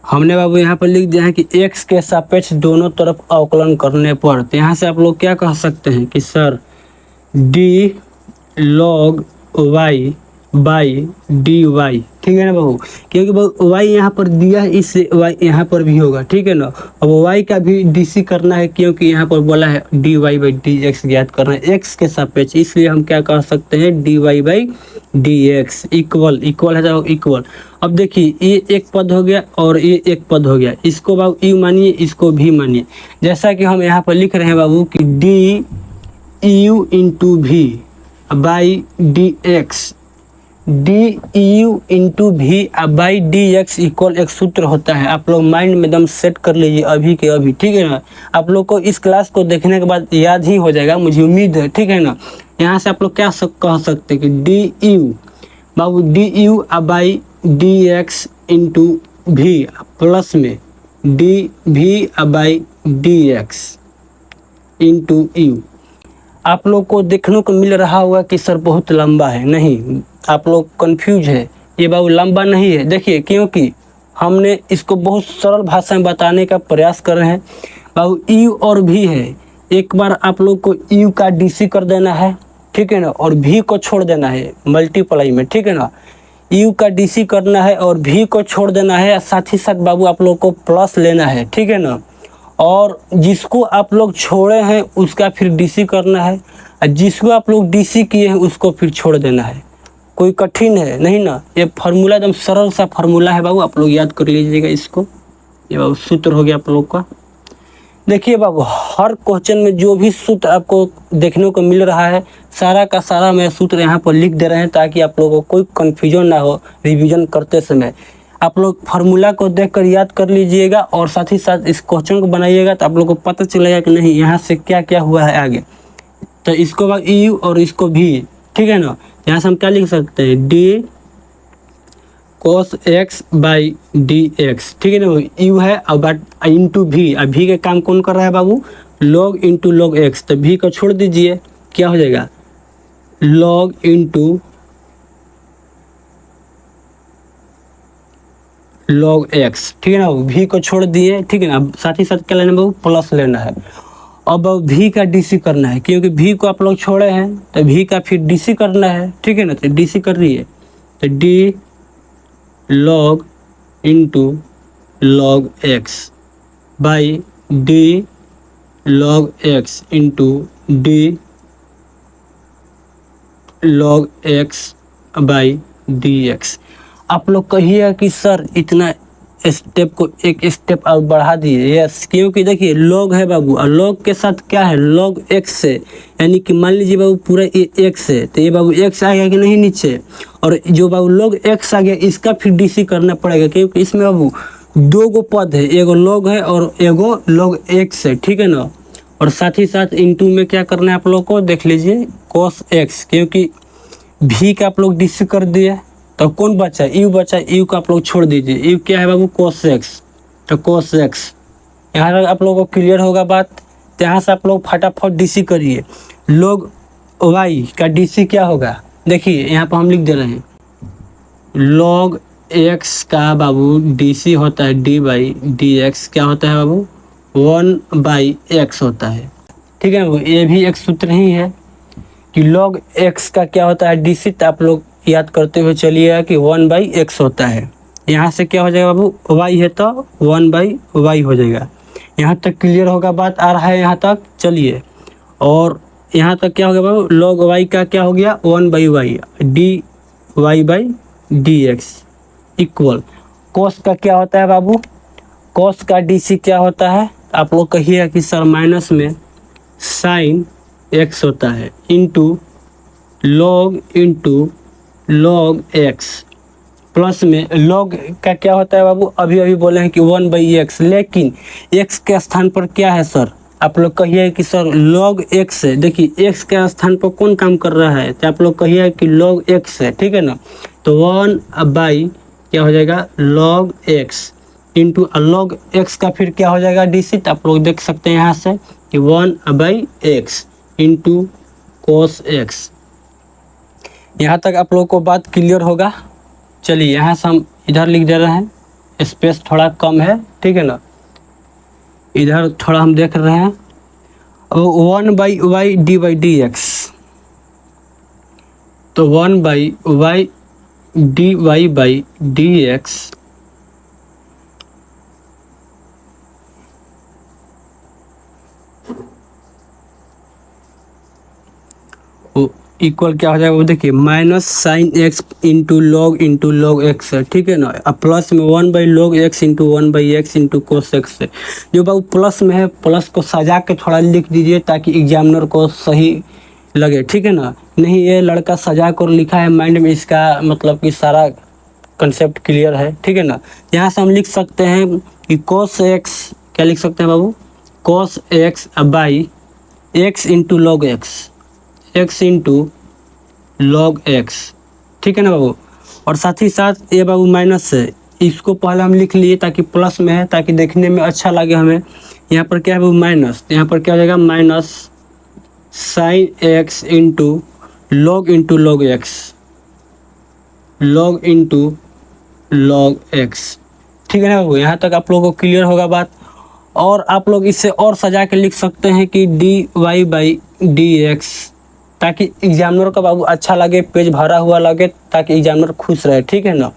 हमने बाबू यहाँ पर लिख दिया है कि x के सापेक्ष दोनों तरफ अवकलन करने पर। तो यहाँ से आप लोग क्या कह सकते हैं कि sir d log y by d y, ठीक है ना बाबू। क्योंकि बाबू वाई यहाँ पर दिया है, इससे वाई यहाँ पर भी होगा, ठीक है ना। अब वाई का भी डीसी करना है, क्योंकि यहाँ पर बोला है d y by d x ज्ञात करना है एक्स के सापेक्ष, इसलिए हम क्या कह सकते हैं d y by d x equal है जाओ इक्वल। अब देखिए ये एक पद हो गया और ये एक पद हो गया, इसको बाबू यू मानिए, इसको भी मानिए। जैसा कि हम यहाँ पर लिख रहे हैं बाबू कि डी यू इंटू भी by d x, D you into भी बाई डी एक्स इक्वल एक सूत्र होता है। आप लोग माइंड में एकदम सेट कर लीजिए अभी के अभी, ठीक है ना। आप लोग को इस क्लास को देखने के बाद याद ही हो जाएगा, मुझे उम्मीद है, ठीक है ना। यहाँ से आप लोग क्या कह सकते हैं कि D you Babu D you by d x into भी प्लस में डी भी by d x into you. आप लोग को देखने को मिल रहा होगा कि सर बहुत लंबा है, नहीं आप लोग कंफ्यूज है, ये बाबू लंबा नहीं है। देखिए क्योंकि हमने इसको बहुत सरल भाषा में बताने का प्रयास कर रहे हैं बाबू। यू और भी है, एक बार आप लोग को यू का डीसी कर देना है, ठीक है ना, और भी को छोड़ देना है मल्टीप्लाई में, ठीक है ना। यू का डीसी करना है और भी को छोड़ देना है, साथ ही साथ बाबू आप लोग को प्लस लेना है, ठीक है ना। और जिसको आप लोग छोड़े हैं उसका फिर डीसी करना है, और जिसको आप लोग डीसी किए हैं उसको फिर छोड़ देना है। कोई कठिन है नहीं ना, ये फार्मूला एकदम सरल सा फार्मूला है बाबू, आप लोग याद कर लीजिएगा इसको। ये बाबू सूत्र हो गया आप लोग का। देखिए बाबू हर क्वेश्चन में जो भी सूत्र आपको देखने को मिल रहा है सारा का सारा मैं सूत्र यहाँ पर लिख दे रहे हैं, ताकि आप लोगों को कोई कन्फ्यूजन ना हो रिवीजन करते समय। आप लोग फार्मूला को देखकर याद कर लीजिएगा और साथ ही साथ इस क्वेश्चन को बनाइएगा, तो आप लोग को पता चलेगा कि नहीं यहाँ से क्या क्या हुआ है आगे। तो इसको बाद यू और इसको भी, ठीक है ना। यहाँ से हम क्या लिख सकते हैं d cos x by d x, ठीक है ना। यू है और बट इंटू भी, अब भी का काम कौन कर रहा है बाबू, log इंटू log x, तो v को छोड़ दीजिए, क्या हो जाएगा log इंटू log x, ठीक है ना। v को छोड़ दिए, ठीक है ना। अब साथ ही साथ क्या लेना है बाबू, प्लस लेना है। अब v का dc करना है, क्योंकि v को आप लोग छोड़े हैं तो v का फिर dc करना है, ठीक है ना। तो dc कर रही है, तो d log into log x by d log x into d log x by dx। आप लोग कहिएगा कि सर इतना स्टेप को एक स्टेप और बढ़ा दिए। यस, क्योंकि देखिए log है बाबू, और log के साथ क्या है log x से, यानी कि मान लीजिए बाबू पूरा ये x है, तो ये बाबू x आ गया कि नहीं नीचे, और जो बाबू log x आ गया इसका फिर dc करना पड़ेगा, क्योंकि इसमें बाबू दो गो पद है, एगो log है और एगो log x है, ठीक है ना। और साथ ही साथ इनटू में क्या करना है आप लोग को, देख लीजिए cos x, क्योंकि v का आप लोग dc कर दिए तो कौन बचा, u बचा, u को आप लोग छोड़ दीजिए, u क्या है बाबू cos x, तो cos x। यहाँ तक आप लोगों को क्लियर होगा बात। तो यहाँ से आप लोग फटाफट dc करिए। log y का dc क्या होगा, देखिए यहाँ पर हम लिख दे रहे हैं log x का बाबू dc होता है d बाई dx, क्या होता है बाबू 1 बाई x होता है, ठीक है बाबू। ये भी एक सूत्र ही है कि log x का क्या होता है dc, तो आप लोग याद करते हुए चलिएगा कि 1 बाई x होता है। यहाँ से क्या हो जाएगा बाबू, y है तो 1 बाई y हो जाएगा। यहाँ तक क्लियर होगा बात, आ रहा है यहाँ तक, चलिए। और यहाँ तक क्या हो गया बाबू, log y का क्या हो गया 1 by y, dy by dx equal cos का क्या होता है बाबू, cos का dc क्या होता है, आप लोग कहिएगा कि सर माइनस में साइन x होता है इंटू log x, प्लस में log का क्या होता है बाबू, अभी अभी बोले हैं कि 1 बाई एक्स, लेकिन x के स्थान पर क्या है सर, आप लोग कहिए कि सर log x है। देखिए x के स्थान पर कौन काम कर रहा है, तो आप लोग कहिए कि log x है, ठीक है ना। तो 1 बाई क्या हो जाएगा log x into log x का फिर क्या हो जाएगा dc, तो आप लोग देख सकते हैं यहाँ से कि 1 by x into cos x। यहाँ तक आप लोग को बात क्लियर होगा। चलिए यहाँ से हम इधर लिख दे रहे हैं, स्पेस थोड़ा कम है, ठीक है ना। इधर थोड़ा हम देख रहे हैं, अब 1 by y d by d x, तो 1 by y d y by d x equal क्या हो जाएगा वो देखिए minus sine x into log x है, ठीक है ना। अब प्लस में 1 by log x into 1 by x into cos x है। जो बाबू प्लस में है, प्लस को सजा के थोड़ा लिख दीजिए ताकि एग्जामिनर को सही लगे, ठीक है ना। नहीं ये लड़का सजा कर लिखा है माइंड में, इसका मतलब कि सारा कंसेप्ट क्लियर है, ठीक है ना। यहाँ से हम लिख सकते हैं कि कोस एक्स, क्या लिख सकते हैं बाबू, cos x by x into log x, x into log x, ठीक है ना बाबू। और साथ ही साथ ये बाबू माइनस है, इसको पहले हम लिख लिए ताकि प्लस में है, ताकि देखने में अच्छा लगे हमें। यहाँ पर क्या है बाबू माइनस, यहाँ पर क्या हो जाएगा minus sine x into log x, log into log x, ठीक है ना बाबू। यहाँ तक आप लोगों को क्लियर होगा बात। और आप लोग इससे और सजा के लिख सकते हैं कि d y by d x, ताकि एग्जामिनर का बाबू अच्छा लगे, पेज भरा हुआ लगे, ताकि एग्जामिनर खुश रहे, ठीक है ना।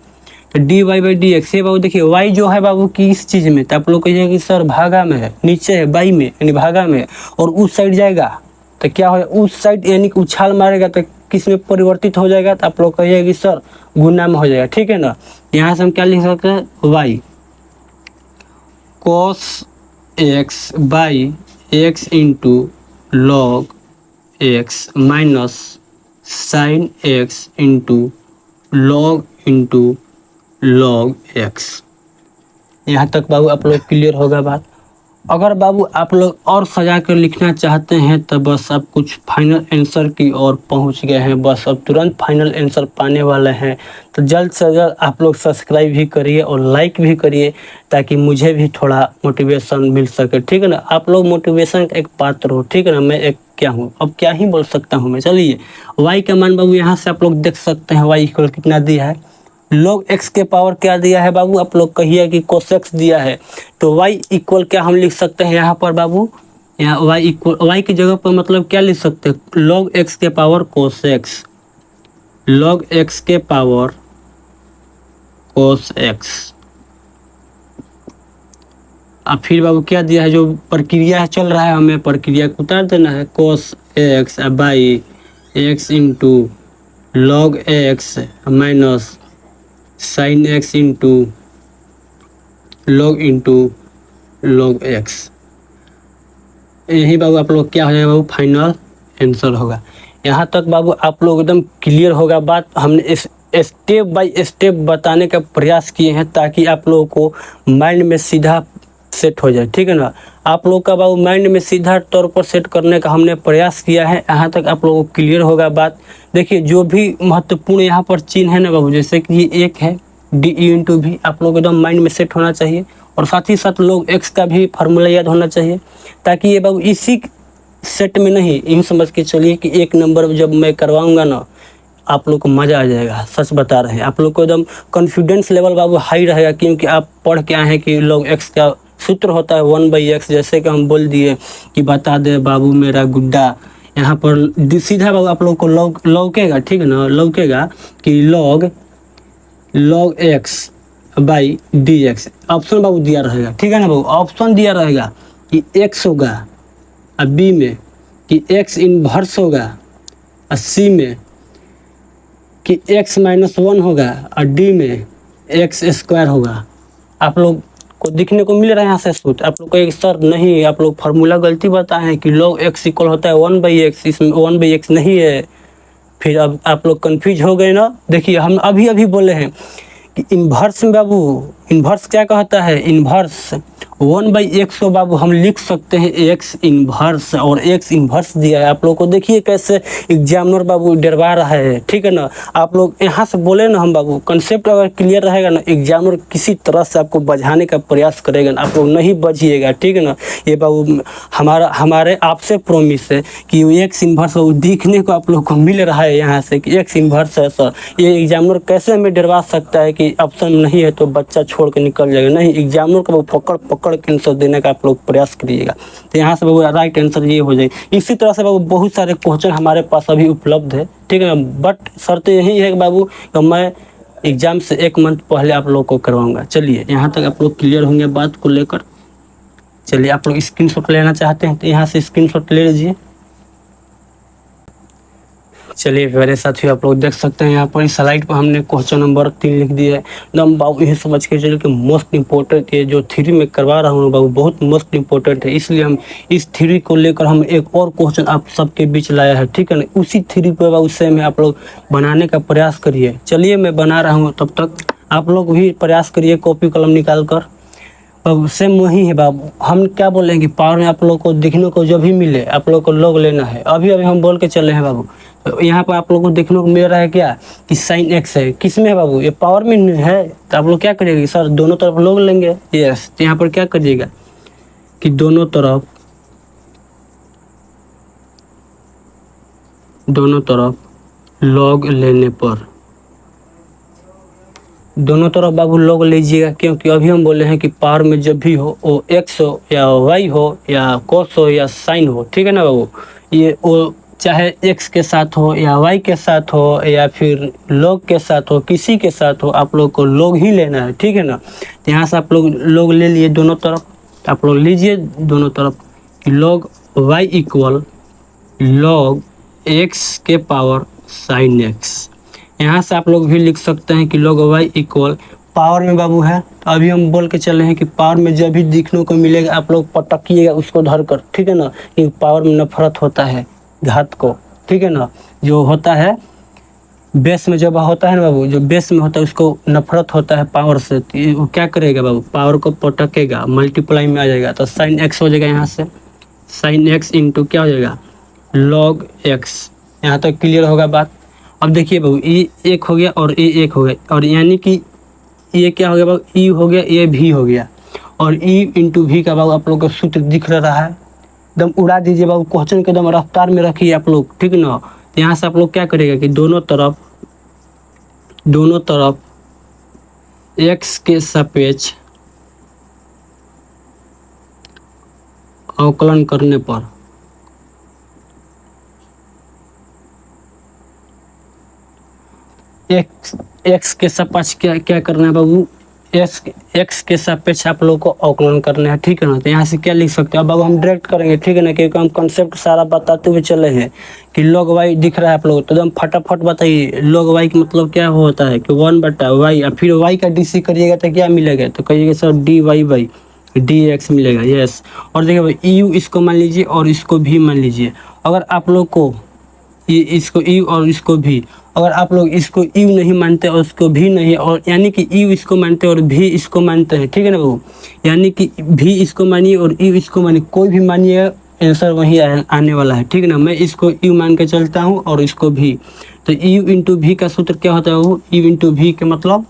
तो d y by d x, ये बाबू देखिए वाई जो है बाबू किस चीज़ में, तो आप लोग कहिए कि सर भागा में है, नीचे है बाई में यानी भागा में, और उस साइड जाएगा तो क्या हो, उस साइड यानी कि उछाल मारेगा तो किस में परिवर्तित हो जाएगा, तो आप लोग कहिए कि सर गुना में हो जाएगा, ठीक है ना। यहाँ से हम क्या लिख सकते हैं y cos x by x into log x minus sine x into log x. यहाँ तक बाबू आप लोग क्लियर होगा बात। अगर बाबू आप लोग और सजा कर लिखना चाहते हैं तो बस अब कुछ फाइनल आंसर की ओर पहुंच गए हैं, बस अब तुरंत फाइनल आंसर पाने वाले हैं। तो जल्द से जल्द आप लोग सब्सक्राइब भी करिए और लाइक भी करिए ताकि मुझे भी थोड़ा मोटिवेशन मिल सके, ठीक है ना। आप लोग मोटिवेशन का एक पात्र हो, ठीक है ना। मैं एक क्या हूँ, अब क्या ही बोल सकता हूँ मैं। चलिए वाई का मान बाबू यहाँ से आप लोग देख सकते हैं, वाई इक्वल कितना दिया है, log x के पावर क्या दिया है बाबू, आप लोग कहिए कि cos x दिया है। तो y इक्वल क्या हम लिख सकते हैं यहाँ पर बाबू, यहाँ y इक्वल y की जगह पर मतलब क्या लिख सकते हैं, log x के power cos x, log x के पावर cos x। अब फिर बाबू क्या दिया है, जो प्रक्रिया चल रहा है हमें प्रक्रिया को उतार देना है, cos x by x into log x minus sine x into log x। यही बाबू आप लोग क्या हो जाएगा बाबू, फाइनल आंसर होगा। यहाँ तक बाबू आप लोग एकदम क्लियर होगा बात। हमने इस स्टेप बाय स्टेप बताने का प्रयास किए हैं ताकि आप लोगों को माइंड में सीधा सेट हो जाए, ठीक है ना। आप लोग का बाबू माइंड में सीधा तौर पर सेट करने का हमने प्रयास किया है। यहाँ तक आप लोगों को क्लियर होगा बात। देखिए जो भी महत्वपूर्ण यहाँ पर चिन्ह है ना बाबू, जैसे कि ये एक है डी इंटू भी, आप लोग एकदम माइंड में सेट होना चाहिए। और साथ ही साथ लोग एक्स का भी फार्मूला याद होना चाहिए ताकि ये बाबू इसी सेट में नहीं, यूँ समझ के चलिए कि एक नंबर जब मैं करवाऊँगा ना आप लोग को मज़ा आ जाएगा। सच बता रहे हैं, आप लोग को एकदम कॉन्फिडेंस लेवल बाबू हाई रहेगा, क्योंकि आप पढ़ के आए हैं कि log x का सूत्र होता है 1/x। जैसे कि हम बोल दिए कि बता दे बाबू मेरा गुड्डा, यहाँ पर सीधा बाबू आप लोग को लौकेगा, ठीक है ना, लौकेगा कि log x by dx। Option बाबू दिया रहेगा, ठीक है ना बाबू, ऑप्शन दिया रहेगा कि x होगा और b में कि x इनवर्स होगा और c में कि x -1 होगा और d में x स्क्वायर होगा। आप लोग को दिखने को मिल रहा है यहाँ से सूत्र। आप लोग को एक सर नहीं, आप लोग फार्मूला गलती बताए हैं कि log x इक्वल होता है 1/x, इसमें 1/x नहीं है। फिर अब आप लोग कन्फ्यूज हो गए ना। देखिए हम अभी बोले हैं कि इन्वर्स में बाबू, इन्वर्स क्या कहता है, इन्वर्स 1/x को बाबू हम लिख सकते हैं x इन्वर्स, और x इन्वर्स दिया है। आप लोग को देखिए कैसे एग्जामिनर बाबू डरवा रहा है, ठीक है ना। आप लोग यहाँ से बोले ना हम बाबू, कंसेप्ट अगर क्लियर रहेगा ना, एग्जामिनर किसी तरह से आपको बझाने का प्रयास करेगा ना, आप लोग नहीं बझिएगा, ठीक है ना। ये बाबू हमारे आपसे प्रॉमिस है कि x इन्वर्स दिखने को आप लोग को मिल रहा है यहाँ से कि x इन्वर्स है सर। ये एग्जामिनर कैसे हमें डरवा सकता है कि ऑप्शन नहीं है तो बच्चा छोड़ के निकल जाएगा। नहीं, एग्जामिनर को पकड़ के आंसर देने का आप लोग प्रयास करिएगा। तो यहाँ से बाबू राइट आंसर ये हो जाए। इसी तरह से बाबू बहुत सारे क्वेश्चन हमारे पास अभी उपलब्ध है, ठीक है ना। बट शर्त यही है कि बाबू तो मैं एग्जाम से 1 मंथ पहले आप लोग को करवाऊंगा। चलिए यहाँ तक आप लोग क्लियर होंगे बात को लेकर। चलिए आप लोग स्क्रीनशॉट लेना चाहते हैं तो यहाँ से स्क्रीनशॉट ले लीजिए। चलिए मेरे साथियों आप लोग देख सकते हैं यहाँ पर इस स्लाइड पर हमने क्वेश्चन नंबर 3 लिख दिया है। एकदम बाबू यही समझ के चलिए कि मोस्ट इंपॉर्टेंट, ये जो थ्योरी में करवा रहा हूँ बाबू बहुत मोस्ट इंपॉर्टेंट है, इसलिए हम इस थ्योरी को लेकर हम एक और क्वेश्चन आप सबके बीच लाया है, ठीक है ना। उसी थ्योरी पर बाबू सेम है, आप लोग बनाने का प्रयास करिए। चलिए मैं बना रहा हूँ, तब तक आप लोग भी प्रयास करिए कॉपी कलम निकाल कर। अब सेम वही है बाबू, हम क्या बोलेंगे पावर में आप लोग को देखने को जो भी मिले आप लोग को log लेना है। अभी हम बोल के चले हैं बाबू। तो यहाँ पर आप लोग को देखने को मिल रहा है क्या कि साइन x है, किस में है बाबू, ये पावर में है। तो आप लोग क्या करिएगा सर, दोनों तरफ log लेंगे, यस। तो यहाँ पर क्या करिएगा कि दोनों तरफ log लेने पर दोनों तरफ बाबू log लीजिएगा, क्योंकि अभी हम बोले हैं कि पावर में जब भी हो वो x हो या y हो या cos हो या sin हो, ठीक है ना बाबू। ये वो चाहे x के साथ हो या y के साथ हो या फिर log के साथ हो, किसी के साथ हो, आप लोग को log ही लेना है, ठीक है ना। तो यहाँ से आप लोग log ले लिए दोनों तरफ, आप लोग लीजिए दोनों तरफ log y equal log x के पावर sin x। यहाँ से आप लोग भी लिख सकते हैं कि log y इक्वल पावर में बाबू है। तो अभी हम बोल के चले हैं कि पावर में जब भी दिखने को मिलेगा आप लोग पटकिएगा उसको धर कर, ठीक है ना। क्योंकि पावर में नफरत होता है घात को, ठीक है ना, जो होता है बेस में जब होता है ना बाबू, जो बेस में होता है उसको नफरत होता है पावर से, तो वो क्या करेगा बाबू, पावर को पटकेगा, मल्टीप्लाई में आ जाएगा, तो साइन एक्स हो जाएगा यहाँ से, साइन एक्स इंटू क्या हो जाएगा, लॉग एक्स। यहाँ तक क्लियर होगा बात। अब देखिए बाबू, ये एक हो गया और ये एक हो गया, और यानी कि ये क्या हो गया बाबू, ई हो गया, ये भी हो गया, और ई इंटू भी का बाबू आप लोग को सूत्र दिख रहा है, एकदम उड़ा दीजिए बाबू, क्वेश्चन के एकदम रफ्तार में रखिए आप लोग, ठीक ना। तो यहाँ से आप लोग क्या करेगा कि दोनों तरफ x के सापेक्ष अवकलन करने पर x के सापेक्ष क्या करना है बाबू, x के सापेक्ष आप लोग को अवकलन करना है, ठीक है ना। तो यहाँ से क्या लिख सकते हैं अब बाबू, हम डायरेक्ट करेंगे, ठीक है ना, क्योंकि हम कंसेप्ट सारा बताते हुए चले हैं कि log y दिख रहा है आप लोग, तो एकदम फटाफट बताइए log y का मतलब क्या होता है कि 1/y, और फिर y का dc करिएगा तो क्या मिलेगा, तो कहिएगा सर dy/dx मिलेगा, यस। और देखिए भाई यू इसको मान लीजिए और इसको भी मान लीजिए, अगर आप लोग को ये इसको यू और इसको भी, अगर आप लोग इसको यू नहीं मानते और उसको भी नहीं, और यानी कि यू इसको मानते और भी इसको मानते हैं, ठीक है ना बाबू, यानी कि भी इसको मानिए और यू इसको मानिए, कोई भी मानिए, आंसर वही आने वाला है, ठीक है ना। मैं इसको यू मान के चलता हूँ और इसको भी, तो यू इंटू भी का सूत्र क्या होता है वो, यू इंटू भी के मतलब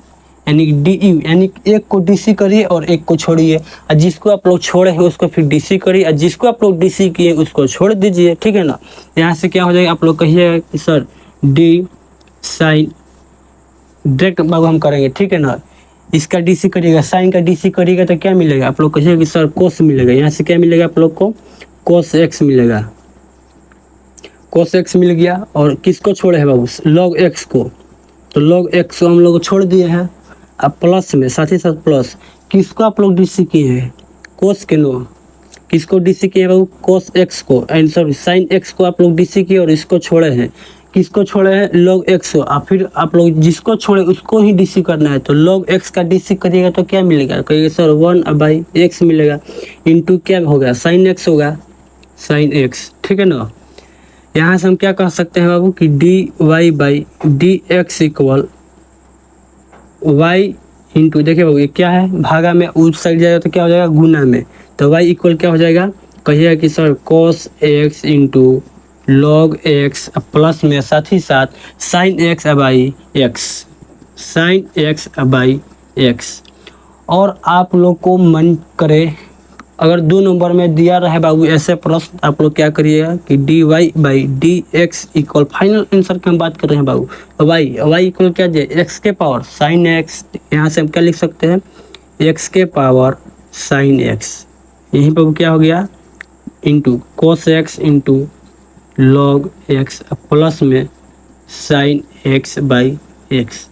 यानी कि डी यू, यानी एक को डीसी करिए और एक को छोड़िए, और जिसको आप लोग छोड़े हैं उसको फिर डीसी करिए, और जिसको आप लोग डीसी किए उसको छोड़ दीजिए, ठीक है ना। यहाँ से क्या हो जाएगा, आप लोग कहिएगा कि सर डी साइन, डायरेक्ट बाबू हम करेंगे, ठीक है ना। इसका डीसी करिएगा, साइन का डीसी करिएगा तो क्या मिलेगा, आप लोग कहिएगा कि सर कोस मिलेगा, यहाँ से क्या मिलेगा आप लोग को, कोस एक्स मिलेगा, कोस एक्स मिल गया। और किसको छोड़े हैं बाबू, लॉग एक्स को, तो लॉग एक्स को हम लोग छोड़ दिए हैं, अब प्लस में साथ ही साथ प्लस, किसको आप लोग डीसी किए हैं, कोस के नो, किसको डीसी किए हैं बाबू, कोस एक्स को, एंड सॉरी साइन एक्स को आप लोग डीसी किए और इसको छोड़े हैं, किसको छोड़े हैं, लॉग एक्स को, और फिर आप लोग जिसको छोड़े उसको ही डीसी करना है, तो लॉग एक्स का डीसी करिएगा तो क्या मिलेगा, कहिएगा सर 1/x मिलेगा, इंटू क्या होगा, साइन एक्स होगा, साइन एक्स, ठीक है ना। यहाँ से हम क्या कह सकते हैं बाबू कि dy/dx इक्वल y इंटू, देखिए बाबू ये क्या है, भागा में उस साइड जाएगा तो क्या हो जाएगा, गुना में, तो y इक्वल क्या हो जाएगा, कहिएगा कि sir cos x into log x, plus में साथ ही साथ साइन x/x, साइन x/x। और आप लोग को मन करे अगर 2 नंबर में दिया रहे बाबू ऐसे प्रश्न, आप लोग क्या करिएगा कि dy/dx इक्वल, फाइनल आंसर की हम बात कर रहे हैं बाबू, y इक्वल क्या है, x के पावर साइन x, यहाँ से हम क्या लिख सकते हैं, x के पावर साइन x, यहीं पर क्या हो गया, into cos x into log x, plus में साइन x/x।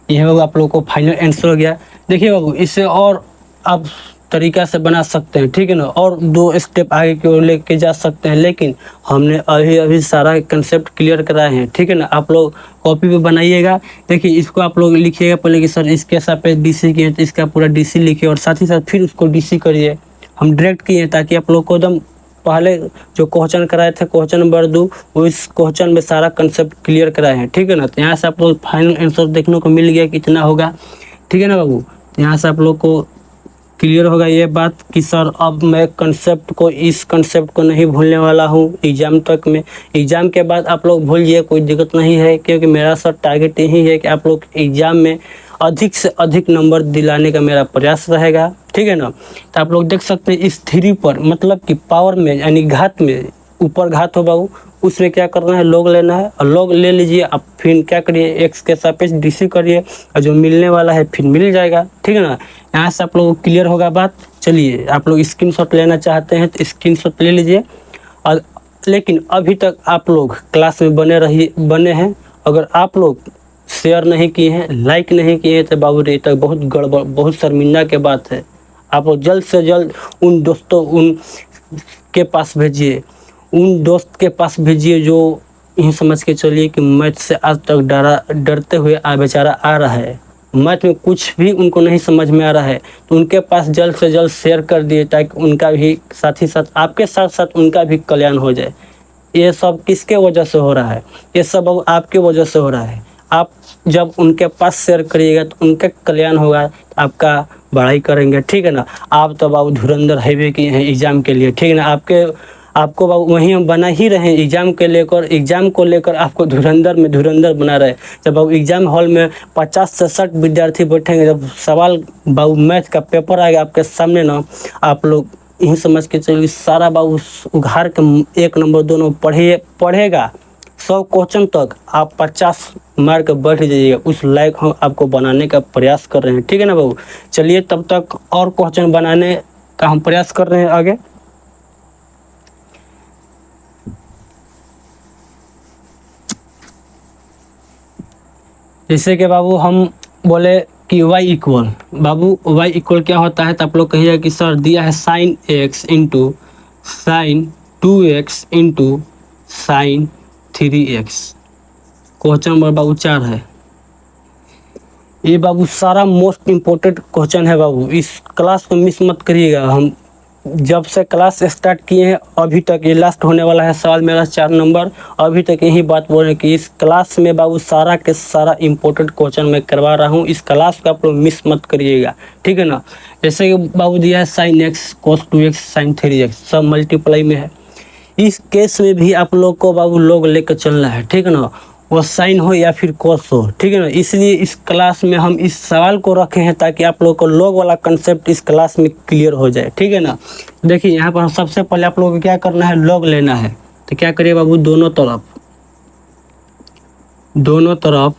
यह बाबू आप लोगों को फाइनल आंसर हो गया। देखिए बाबू इसे और आप तरीका से बना सकते हैं, ठीक है ना, और 2 स्टेप आगे की ओर लेके जा सकते हैं, लेकिन हमने अभी सारा कंसेप्ट क्लियर कराए हैं, ठीक है ना। आप लोग कॉपी पे बनाइएगा, देखिए इसको आप लोग लिखिएगा पहले कि सर इसके सापेक्ष डीसी किए तो इसका पूरा डीसी लिखिए, और साथ ही साथ फिर उसको डीसी करिए। हम डायरेक्ट किए ताकि आप लोग को एकदम पहले जो क्वेश्चन कराए थे क्वेश्चन नंबर 2, वो इस क्वेश्चन में सारा कंसेप्ट क्लियर कराए हैं, ठीक है ना। तो यहाँ से आप लोग फाइनल आंसर देखने को मिल गया कितना होगा, ठीक है ना बाबू। तो यहाँ से आप लोग को क्लियर होगा ये बात कि सर अब मैं इस कंसेप्ट को नहीं भूलने वाला हूँ एग्ज़ाम तक में। एग्ज़ाम के बाद आप लोग भूलिए, कोई दिक्कत नहीं है, क्योंकि मेरा सर टारगेट यही है कि आप लोग एग्ज़ाम में अधिक से अधिक नंबर दिलाने का मेरा प्रयास रहेगा, ठीक है ना। तो आप लोग देख सकते हैं इस 3 पर, मतलब कि पावर में यानी घात में, ऊपर घात हो बाबू, उसमें क्या करना है, लॉग लेना है, और लॉग ले लीजिए। अब फिर क्या करिए, एक्स के सापेक्ष डीसी करिए, और जो मिलने वाला है फिर मिल जाएगा, ठीक है ना। यहाँ से आप लोगों को क्लियर होगा बात। चलिए आप लोग स्क्रीनशॉट लेना चाहते हैं तो स्क्रीनशॉट ले लीजिए। और लेकिन अभी तक आप लोग क्लास में बने हैं, अगर आप लोग शेयर नहीं किए हैं, लाइक नहीं किए हैं, तो बाबू रे तक बहुत गड़बड़, बहुत शर्मिंदा के बात है। आप लोग जल्द से जल्द उन दोस्तों के पास भेजिए, उन दोस्त के पास भेजिए जो यही समझ के चलिए कि मैथ से आज तक डरते हुए बेचारा आ रहा है, मैथ में कुछ भी उनको नहीं समझ में आ रहा है, तो उनके पास जल्द से जल्द शेयर कर दिए ताकि उनका भी साथ ही साथ आपके साथ साथ उनका भी कल्याण हो जाए। ये सब किसके वजह से हो रहा है? ये सब अब आपके वजह से हो रहा है। आप जब उनके पास शेयर करिएगा तो उनका कल्याण होगा, तो आपका बड़ाई करेंगे, ठीक है ना। आप तो बाबू धुरंधर हाईवे किए हैं एग्ज़ाम के लिए, ठीक है ना। आपको बाबू वहीं हम बना ही रहे हैं एग्ज़ाम को लेकर आपको धुरंधर में धुरंधर बना रहे। जब बाबू एग्ज़ाम हॉल में 50 से 60 विद्यार्थी बैठेंगे, जब सवाल बाबू मैथ का पेपर आएगा आपके सामने ना, आप लोग यही समझ के चलिए सारा बाबू उघार के 1 नंबर 2 नंबर पढ़ेगा 100 क्वेश्चन तक आप 50 मार के बैठ जाइएगा। उस लायक हम आपको बनाने का प्रयास कर रहे हैं, ठीक है ना बाबू। चलिए तब तक और क्वेश्चन बनाने का हम प्रयास कर रहे हैं आगे। जैसे कि बाबू हम बोले कि y इक्वल, बाबू y इक्वल क्या होता है, तो आप लोग कहिएगा कि सर दिया है sine x into sine 2x into sine 3x। Question number बाबू 4 है। ये बाबू सारा मोस्ट इम्पोर्टेंट क्वेश्चन है बाबू, इस क्लास को मिस मत करिएगा। हम जब से क्लास स्टार्ट किए हैं अभी तक ये लास्ट होने वाला है सवाल मेरा 4 नंबर, अभी तक यही बात बोल रहे हैं कि इस क्लास में बाबू सारा के सारा इम्पोर्टेंट क्वेश्चन मैं करवा रहा हूँ। इस क्लास को आप लोग मिस मत करिएगा, ठीक है ना। जैसे कि बाबू दिया है साइन एक्स कोस 2x साइन 3x, सब मल्टीप्लाई में है। इस केस में भी आप लोग को बाबू लोग लेकर चलना है, ठीक है ना, वो साइन हो या फिर कोस हो, ठीक है ना। इसलिए इस क्लास में हम इस सवाल को रखे हैं ताकि आप लोग को लॉग वाला कंसेप्ट इस क्लास में क्लियर हो जाए, ठीक है ना। देखिए यहाँ पर सबसे पहले आप लोगों को क्या करना है, लॉग लेना है। तो क्या करिए बाबू, दोनों तरफ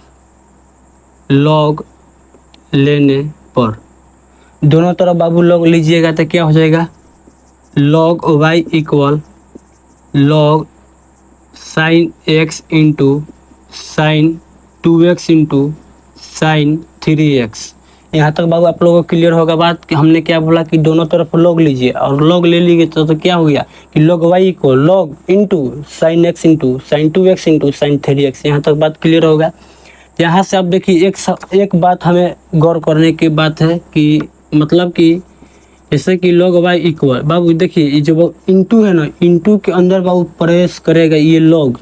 लॉग लेने पर, दोनों तरफ बाबू लॉग लीजिएगा तो क्या हो जाएगा, log y equal log sign x into sine 2x into sine 3x। यहाँ तक बाबू आप लोगों को क्लियर होगा बात कि हमने क्या बोला कि दोनों तरफ लॉग लीजिए, और लॉग ले लीजिए तो क्या हो गया कि log y equal log into sine x into sine 2x into sine 3x। यहाँ तक बात क्लियर होगा। यहाँ से आप देखिए एक बात हमें गौर करने की बात है कि मतलब कि जैसे कि लॉग y इक्वल, बाबू देखिए ये जो इंटू है ना, इंटू के अंदर बाबू प्रेस करेगा ये लॉग,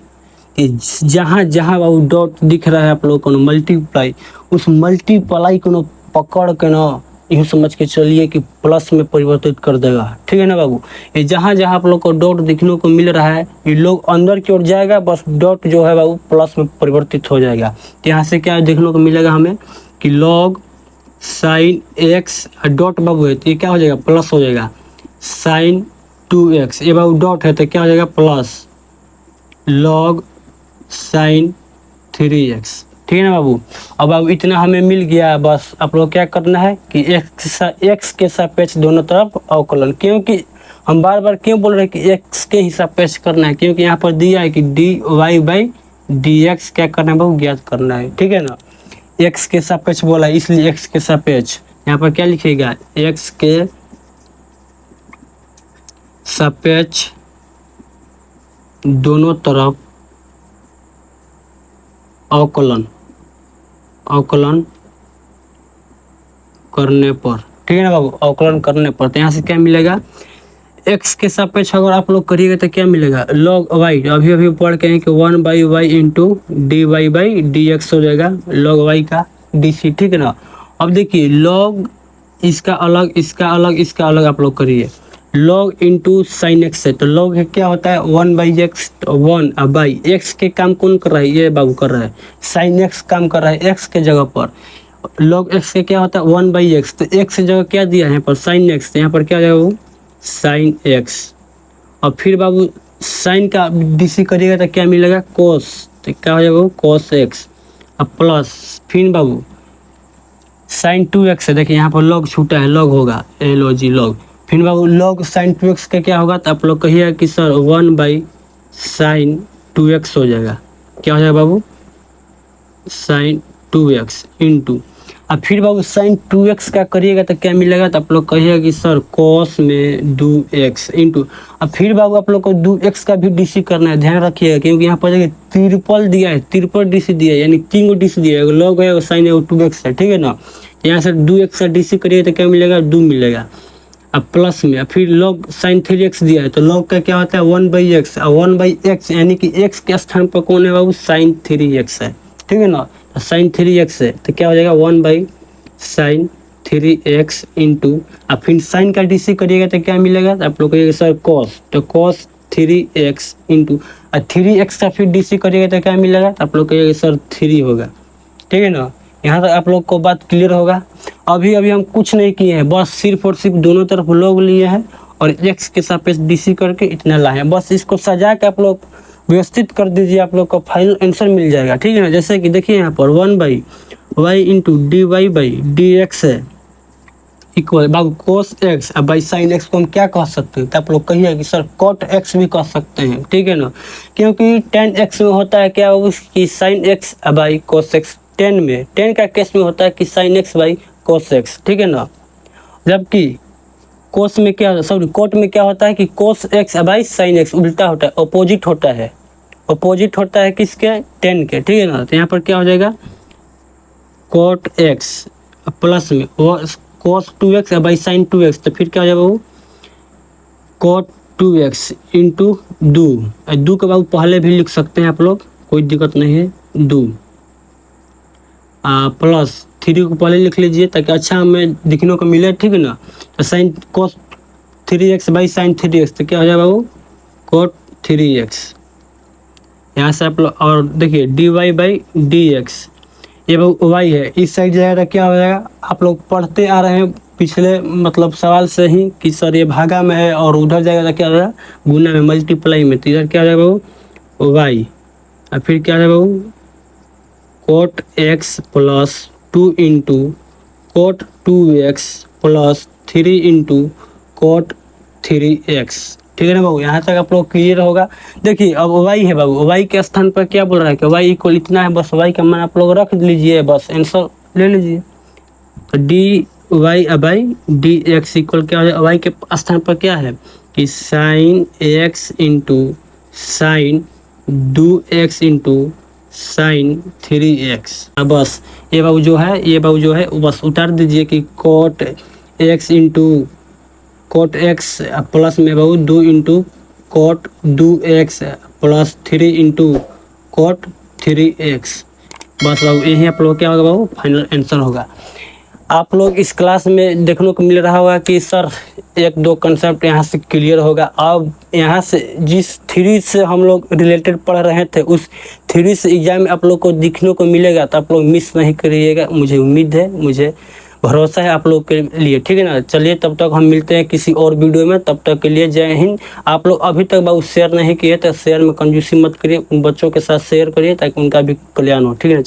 जहाँ जहाँ बाबू डॉट दिख रहा है आप लोग को मल्टीप्लाई, उस मल्टीप्लाई को पकड़ के ना यूँ समझ के चलिए कि प्लस में परिवर्तित कर देगा, ठीक है ना बाबू। ये जहाँ जहाँ आप लोग को डॉट दिखने को मिल रहा है ये लोग अंदर की ओर जाएगा, बस डॉट जो है बाबू प्लस में परिवर्तित हो जाएगा। तो यहाँ से क्या देखने को मिलेगा हमें कि लॉग साइन x डॉट बाबू है तो ये क्या हो जाएगा, प्लस हो जाएगा। साइन 2x ये बाबू डॉट है तो क्या हो जाएगा, प्लस लॉग साइन 3x, ठीक है ना बाबू। अब बाबू इतना हमें मिल गया, बस आप लोग क्या करना है कि x के सापेक्ष दोनों तरफ अवकलन, क्योंकि हम बार बार क्यों बोल रहे हैं कि x के ही सापेक्ष करना है, क्योंकि यहाँ पर दिया है कि dy बाई dx क्या करना है बाबू, ज्ञात करना है, ठीक है ना। x के सापेक्ष बोला इसलिए x के सापेक्ष यहाँ पर क्या लिखेगा, x के सापेक्ष दोनों तरफ अवकलन करने पर, ठीक है ना बाबू, अवकलन करने पर। तो यहाँ से क्या मिलेगा, x के सापेक्ष अगर आप लोग करिएगा तो क्या मिलेगा, log y, अभी पढ़ के हैं कि 1/y into dy by dx हो जाएगा, log y का dc, ठीक है ना। अब देखिए log इसका अलग इसका अलग इसका अलग आप लोग करिए, log इंटू साइन एक्स है तो log क्या होता है 1/x, 1/x के काम कौन कर रहा है, ये बाबू कर रहा है, साइन एक्स काम कर रहा है x के जगह पर। log x के क्या होता है 1/x, तो x की जगह क्या दिया है यहाँ पर साइन एक्स, तो यहाँ पर क्या हो जाएगा वो साइन एक्स। और फिर बाबू साइन का डीसी करिएगा तो क्या मिलेगा, कोस, तो क्या हो जाएगा कोस एक्स, अब प्लस फिर बाबू साइन 2x है, देखिए यहाँ पर लॉग छूटा है, लॉग होगा LOG लॉग, फिर बाबू लॉग साइन 2x का क्या होगा, तो आप लोग कहिएगा कि सर 1/साइन 2x हो जाएगा, क्या हो जाएगा बाबू साइन 2x इंटू, अब फिर बाबू साइन 2x का करिएगा तो क्या मिलेगा, तो आप लोग कहिएगा कि सर कॉस में 2x इंटू, अब फिर बाबू आप लोग को 2x का भी डीसी करना है, ध्यान रखिएगा क्योंकि यहाँ पर देखिए ट्रिपल दिया है, ट्रिपल डीसी दिया है, यानी 3 डीसी दिया है, लॉग है साइन है 2x है, ठीक है ना। यहाँ से 2x का डीसी करिएगा तो क्या मिलेगा, 2 मिलेगा। अब प्लस में फिर log sin 3x दिया है तो log का क्या होता है 1/x, और 1/x यानी कि x के स्थान पर कौन है बाबू sin 3x है, ठीक है ना। तो sin 3x है तो क्या हो जाएगा 1/sin 3x इंटू, अब फिर साइन का डीसी करिएगा तो क्या मिलेगा, तो आप लोग कहिएगा सर cos, तो cos 3x इंटू 3x का फिर डीसी करिएगा तो क्या मिलेगा, तो आप लोग कहिएगा सर 3 होगा, ठीक है ना। यहाँ तक आप लोग को बात क्लियर होगा। अभी हम कुछ नहीं किए हैं, बस सिर्फ और सिर्फ दोनों तरफ log लिए हैं और x के सापेक्ष डीसी करके इतना लाए हैं। बस इसको सजा के आप लोग व्यवस्थित कर दीजिए, आप लोग को फाइनल आंसर मिल जाएगा, ठीक है ना। जैसे कि देखिए यहाँ पर 1/y इंटू dy/dx है इक्वल बाबू cos x, अब बाई साइन x को हम क्या कह सकते हैं, तो आप लोग कहिए कि सर cot x भी कह सकते हैं, ठीक है ना। क्योंकि tan x में होता है क्या बाबू कि sin x by cos x, tan का केस में होता है कि sin x by cos x, ठीक है ना। जबकि cos में क्या सॉरी cot में क्या होता है कि cos x by sin x उल्टा होता है, अपोजिट होता है किसके, tan के, ठीक है ना। तो यहाँ पर क्या हो जाएगा cot x प्लस में cos 2x by sin 2x, तो फिर क्या हो जाएगा वो cot 2x इंटू दो के बाबू पहले भी लिख सकते हैं आप लोग, कोई दिक्कत नहीं है, दो प्लस 3 को पहले लिख लीजिए ताकि अच्छा हमें दिखने को मिले, ठीक है ना। तो sign cos 3x by sin 3x, तो क्या हो जाएगा बाबू cot 3x, यहाँ से आप लोग, और देखिए dy/dx ये y है, इस साइड जाएगा तो क्या हो जाएगा, आप लोग पढ़ते आ रहे हैं पिछले मतलब सवाल से ही कि सर ये भागा में है और उधर जाएगा तो क्या हो जाएगा गुना में, मल्टीप्लाई में, तो इधर क्या हो जाएगा बाबू y, और फिर क्या हो जाएगा बाबू cot x plus 2 into cot 2x plus 3 into cot 3x, ठीक है ना बाबू। यहाँ तक आप लोग क्लियर होगा। देखिए अब y है बाबू, y के स्थान पर क्या बोल रहा है कि y इक्वल इतना है, बस y का मान आप लोग रख लीजिए, बस आंसर ले लीजिए। तो dy/dx इक्वल क्या है, y के स्थान पर क्या है कि sin x into sine 2x into sin 3x, बस ये बाबू जो है वो बस उतार दीजिए कि cot x into cot x plus में बाबू 2 into cot 2x plus 3 into cot 3x, बस बाबू यही आप लोग क्या होगा बाबू फाइनल आंसर होगा। आप लोग इस क्लास में देखने को मिल रहा होगा कि सर 1-2 कंसेप्ट यहाँ से क्लियर होगा। अब यहाँ से जिस 3 से हम लोग रिलेटेड पढ़ रहे थे उस 3 से एग्जाम में आप लोग को दिखने को मिलेगा, तो आप लोग मिस नहीं करिएगा, मुझे उम्मीद है, मुझे भरोसा है आप लोग के लिए, ठीक है ना। चलिए तब तक हम मिलते हैं किसी और वीडियो में, तब तक के लिए जय हिंद। आप लोग अभी तक बाबू शेयर नहीं किए तो शेयर में कंजूसी मत करिए, उन बच्चों के साथ शेयर करिए ताकि उनका भी कल्याण हो, ठीक है ना।